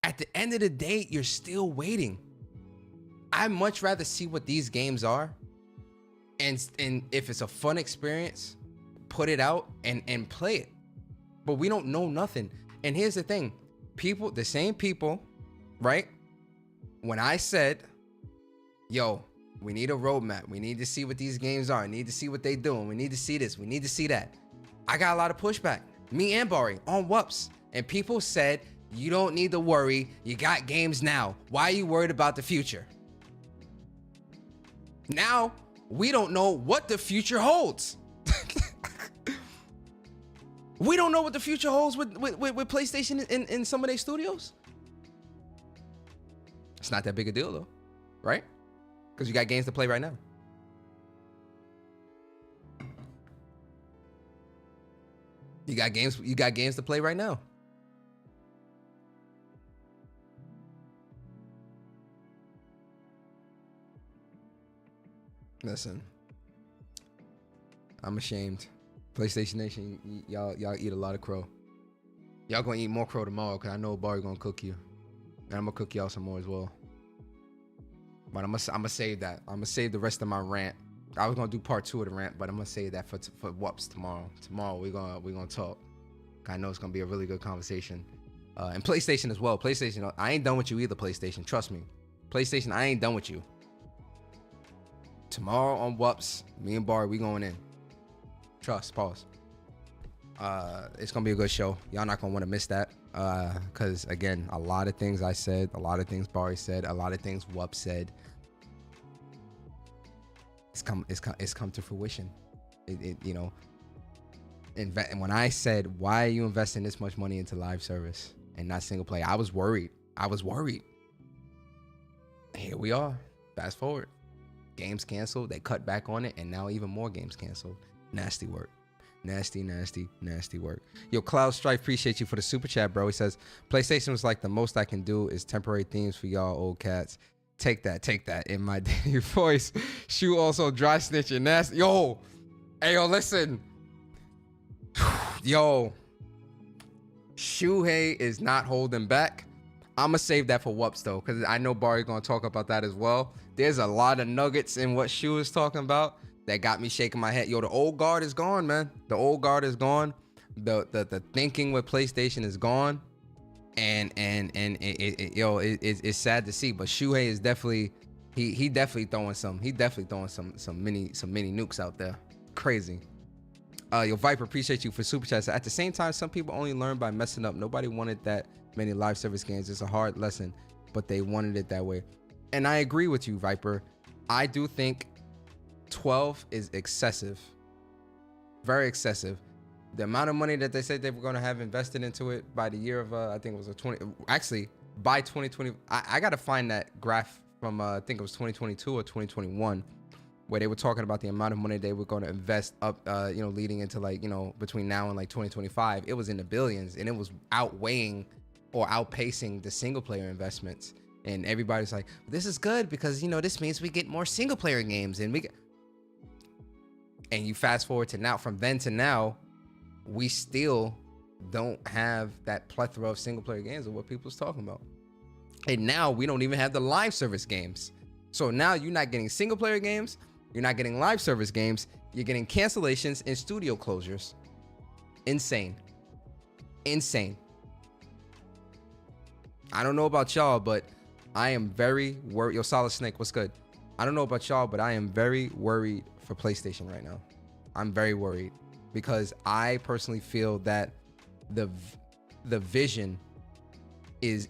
At the end of the day, you're still waiting. I'd much rather see what these games are. And if it's a fun experience, put it out and play it. But we don't know nothing. And here's the thing. The same people, right? When I said, yo, we need a roadmap. We need to see what these games are. We need to see what they're doing. We need to see this. We need to see that. I got a lot of pushback. Me and Barry on Wups. And people said, you don't need to worry. You got games now. Why are you worried about the future? Now, we don't know what the future holds. We don't know what the future holds with PlayStation in some of their studios. It's not that big a deal, though. Right? Because you got games to play right now. You got games to play right now. Listen. I'm ashamed. PlayStation Nation, y'all eat a lot of crow. Y'all gonna eat more crow tomorrow because I know Barry gonna cook you. And I'm gonna cook y'all some more as well. But I'm gonna save that. I'm gonna save the rest of my rant. I was gonna do part 2 of the rant, but I'm gonna save that for Wups tomorrow. Tomorrow we're gonna talk. I know it's gonna be a really good conversation. And PlayStation as well. PlayStation, I ain't done with you either, PlayStation. Trust me. PlayStation, I ain't done with you. Tomorrow on WUPS, me and Barry, we going in. Trust, pause. It's gonna be a good show. Y'all not gonna want to miss that. Cause again, a lot of things I said, a lot of things Barry said, a lot of things WUPS said. It's come to fruition. You know, when I said, why are you investing this much money into live service and not single player? I was worried. Here we are. Fast forward. Games canceled. They cut back on it, and now even more games canceled. Nasty work. Nasty work. Yo, Cloud Strife, appreciate you for the super chat, bro. He says, PlayStation was like, the most I can do is temporary themes for y'all old cats. Take that in my daily voice. Shoe also dry snitch and nasty. Yo, hey, yo, listen. Yo, Shuhei is not holding back. I'm gonna save that for WUPS though, because I know Barry's gonna talk about that as well. There's a lot of nuggets in what Shu is talking about that got me shaking my head. Yo, the old guard is gone, man. The old guard is gone. The thinking with PlayStation is gone. And it's sad to see, but Shuhei is definitely he definitely throwing some mini nukes out there. Crazy. Yo, Viper, appreciate you for super chats. At the same time, some people only learn by messing up. Nobody wanted that many live service games. It's a hard lesson, but they wanted it that way. And I agree with you, Viper. I do think 12 is excessive. Very excessive. The amount of money that they said they were going to have invested into it by the year of, I think it was a 20, actually by 2020. I got to find that graph from, I think it was 2022 or 2021, where they were talking about the amount of money they were going to invest up, leading into like, between now and like 2025. It was in the billions, and it was outweighing or outpacing the single player investments. And everybody's like, this is good because, this means we get more single player games, and and you fast forward to now, from then to now, we still don't have that plethora of single player games of what people's talking about. And now we don't even have the live service games. So now you're not getting single player games, you're not getting live service games, you're getting cancellations and studio closures. Insane. I don't know about y'all, but I am very worried. Yo, Solid Snake, what's good? I don't know about y'all, but I am very worried for PlayStation right now. I'm very worried because I personally feel that the vision is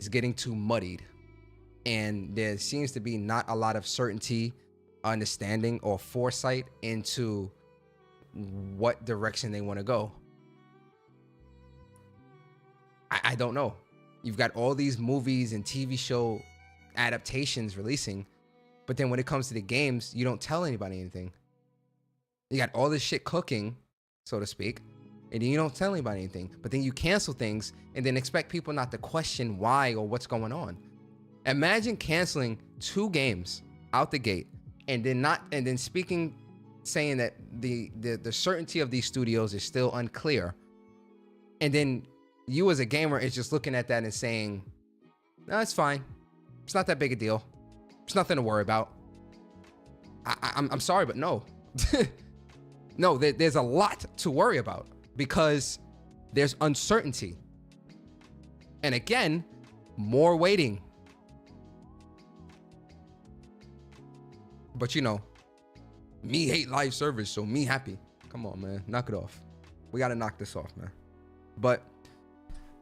getting too muddied, and there seems to be not a lot of certainty, understanding, or foresight into what direction they want to go. I don't know. You've got all these movies and TV show adaptations releasing, but then when it comes to the games, you don't tell anybody anything. You got all this shit cooking, so to speak, and then you don't tell anybody anything. But then you cancel things and then expect people not to question why or what's going on. Imagine canceling 2 games out the gate and then saying that the certainty of these studios is still unclear. And then you as a gamer is just looking at that and saying, no, it's fine. It's not that big a deal. It's nothing to worry about. I'm sorry, but no. No, there's a lot to worry about because there's uncertainty. And again, more waiting. But me hate live service, so me happy. Come on, man. Knock it off. We got to knock this off, man. But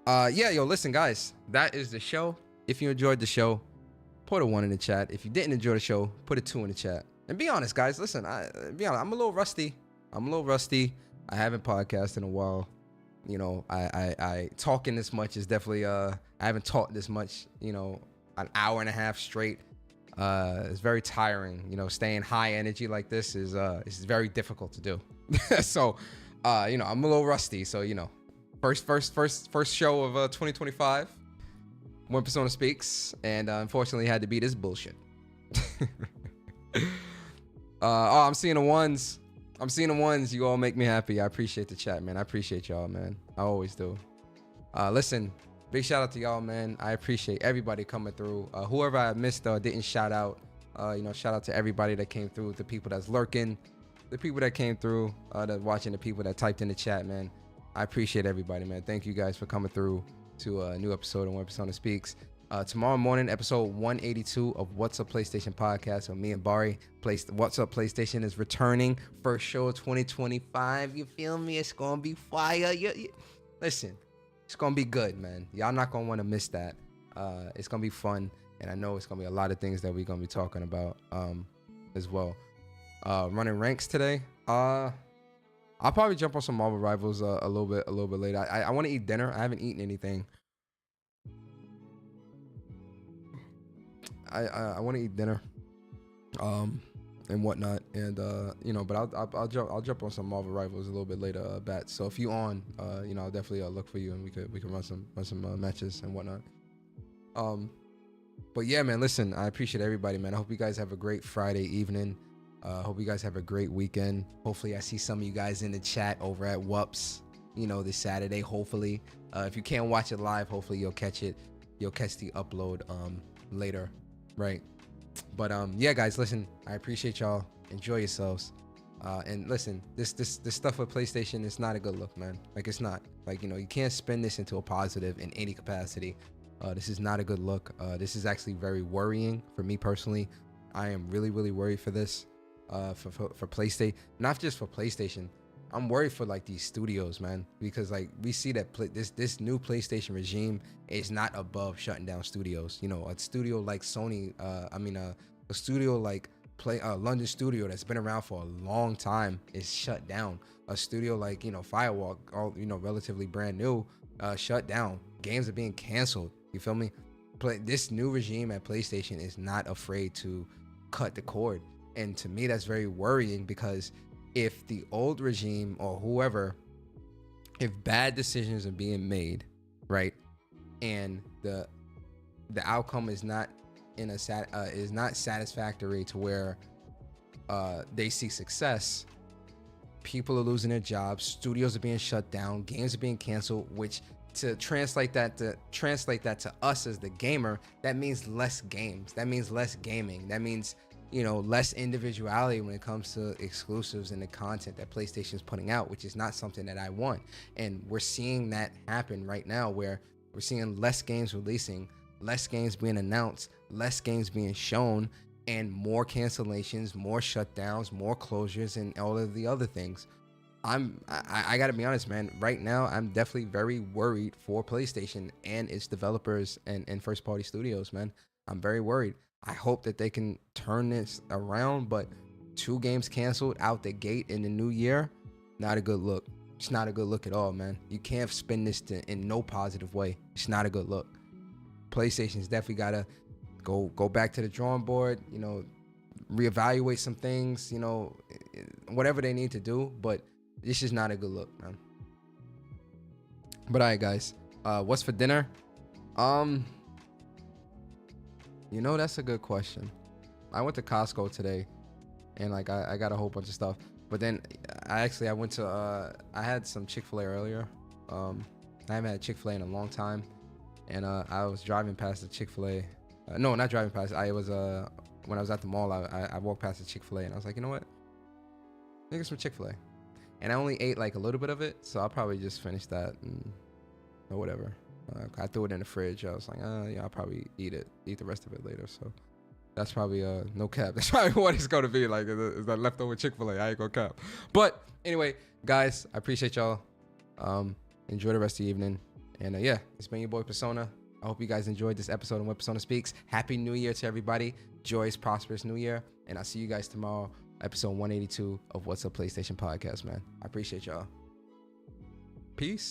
listen, guys, that is the show. If you enjoyed the show, put a 1 in the chat. If you didn't enjoy the show, put a 2 in the chat. And be honest, guys. Listen, I'm a little rusty. I haven't podcasted in a while. I talking this much is definitely I haven't talked this much, an hour and a half straight. It's very tiring. Staying high energy like this is very difficult to do. So I'm a little rusty. So first show of 2025 when Persona Speaks, and unfortunately had to be this bullshit. I'm seeing the ones. You all make me happy. I appreciate the chat, man. I appreciate y'all, man. I always do. Listen, big shout out to y'all, man. I appreciate everybody coming through. Whoever I missed didn't shout out, shout out to everybody that came through, the people that's lurking, the people that came through, that watching, the people that typed in the chat, man. I appreciate everybody, man. Thank you guys for coming through to a new episode of When Persona Speaks. Tomorrow morning, episode 182 of What's Up PlayStation podcast with me and Bari. What's Up PlayStation is returning. First show of 2025. You feel me? It's going to be fire. Listen, it's going to be good, man. Y'all not going to want to miss that. It's going to be fun. And I know it's going to be a lot of things that we're going to be talking about as well. Running ranks today. I'll probably jump on some Marvel Rivals a little bit later. I want to eat dinner. I haven't eaten anything. I want to eat dinner, and whatnot, and but I'll jump on some Marvel Rivals a little bit later, Bat. So if you on, I'll definitely look for you, and we can run some matches and whatnot. But yeah, man, listen, I appreciate everybody, man. I hope you guys have a great Friday evening. Hope you guys have a great weekend. Hopefully, I see some of you guys in the chat over at WUPS, this Saturday. Hopefully, if you can't watch it live, hopefully you'll catch it. You'll catch the upload later. Right. But yeah, guys, listen, I appreciate y'all. Enjoy yourselves. And listen, this stuff with PlayStation is not a good look, man. Like, it's not. Like, you can't spin this into a positive in any capacity. This is not a good look. This is actually very worrying for me personally. I am really, really worried for this. For PlayStation, not just for PlayStation. I'm worried for like these studios, man, because like we see that this new PlayStation regime is not above shutting down studios. A studio like Sony, a studio like London studio that's been around for a long time is shut down. A studio like Firewalk, all relatively brand new, shut down. Games are being canceled. You feel me? This new regime at PlayStation is not afraid to cut the cord, and to me that's very worrying because if the old regime or whoever, if bad decisions are being made, right, and the outcome is not is not satisfactory to where they see success, people are losing their jobs, studios are being shut down, games are being canceled, which to translate that to us as the gamer, that means less games, that means less gaming, that means less individuality when it comes to exclusives and the content that PlayStation is putting out, which is not something that I want. And we're seeing that happen right now, where we're seeing less games releasing, less games being announced, less games being shown, and more cancellations, more shutdowns, more closures, and all of the other things. I gotta be honest, man. Right now, I'm definitely very worried for PlayStation and its developers and first party studios, man. I'm very worried. I hope that they can turn this around, but 2 games canceled out the gate in the new year, not a good look. It's not a good look at all, man. You can't spin this in no positive way. It's not a good look. PlayStation's definitely gotta go back to the drawing board, reevaluate some things, whatever they need to do, but this is not a good look, man. But all right, guys, what's for dinner? That's a good question. I went to Costco today, and like I got a whole bunch of stuff. But then I went to I had some Chick-fil-A earlier. I haven't had Chick-fil-A in a long time, and I was driving past the Chick-fil-A. No, not driving past. I was when I was at the mall. I walked past the Chick-fil-A, and I was like, you know what? Let me get some Chick-fil-A. And I only ate like a little bit of it, so I'll probably just finish that or whatever. I threw it in the fridge. I was like, yeah, I'll probably eat the rest of it later. So that's probably no cap. That's probably what it's gonna be like. Is that leftover Chick-fil-A? I ain't gonna cap. But anyway, guys, I appreciate y'all. Enjoy the rest of the evening. And yeah, it's been your boy Persona. I hope you guys enjoyed this episode of When Persona Speaks. Happy New Year to everybody. Joyous, prosperous New Year. And I'll see you guys tomorrow, episode 182 of What's Up PlayStation podcast, man. I appreciate y'all. Peace.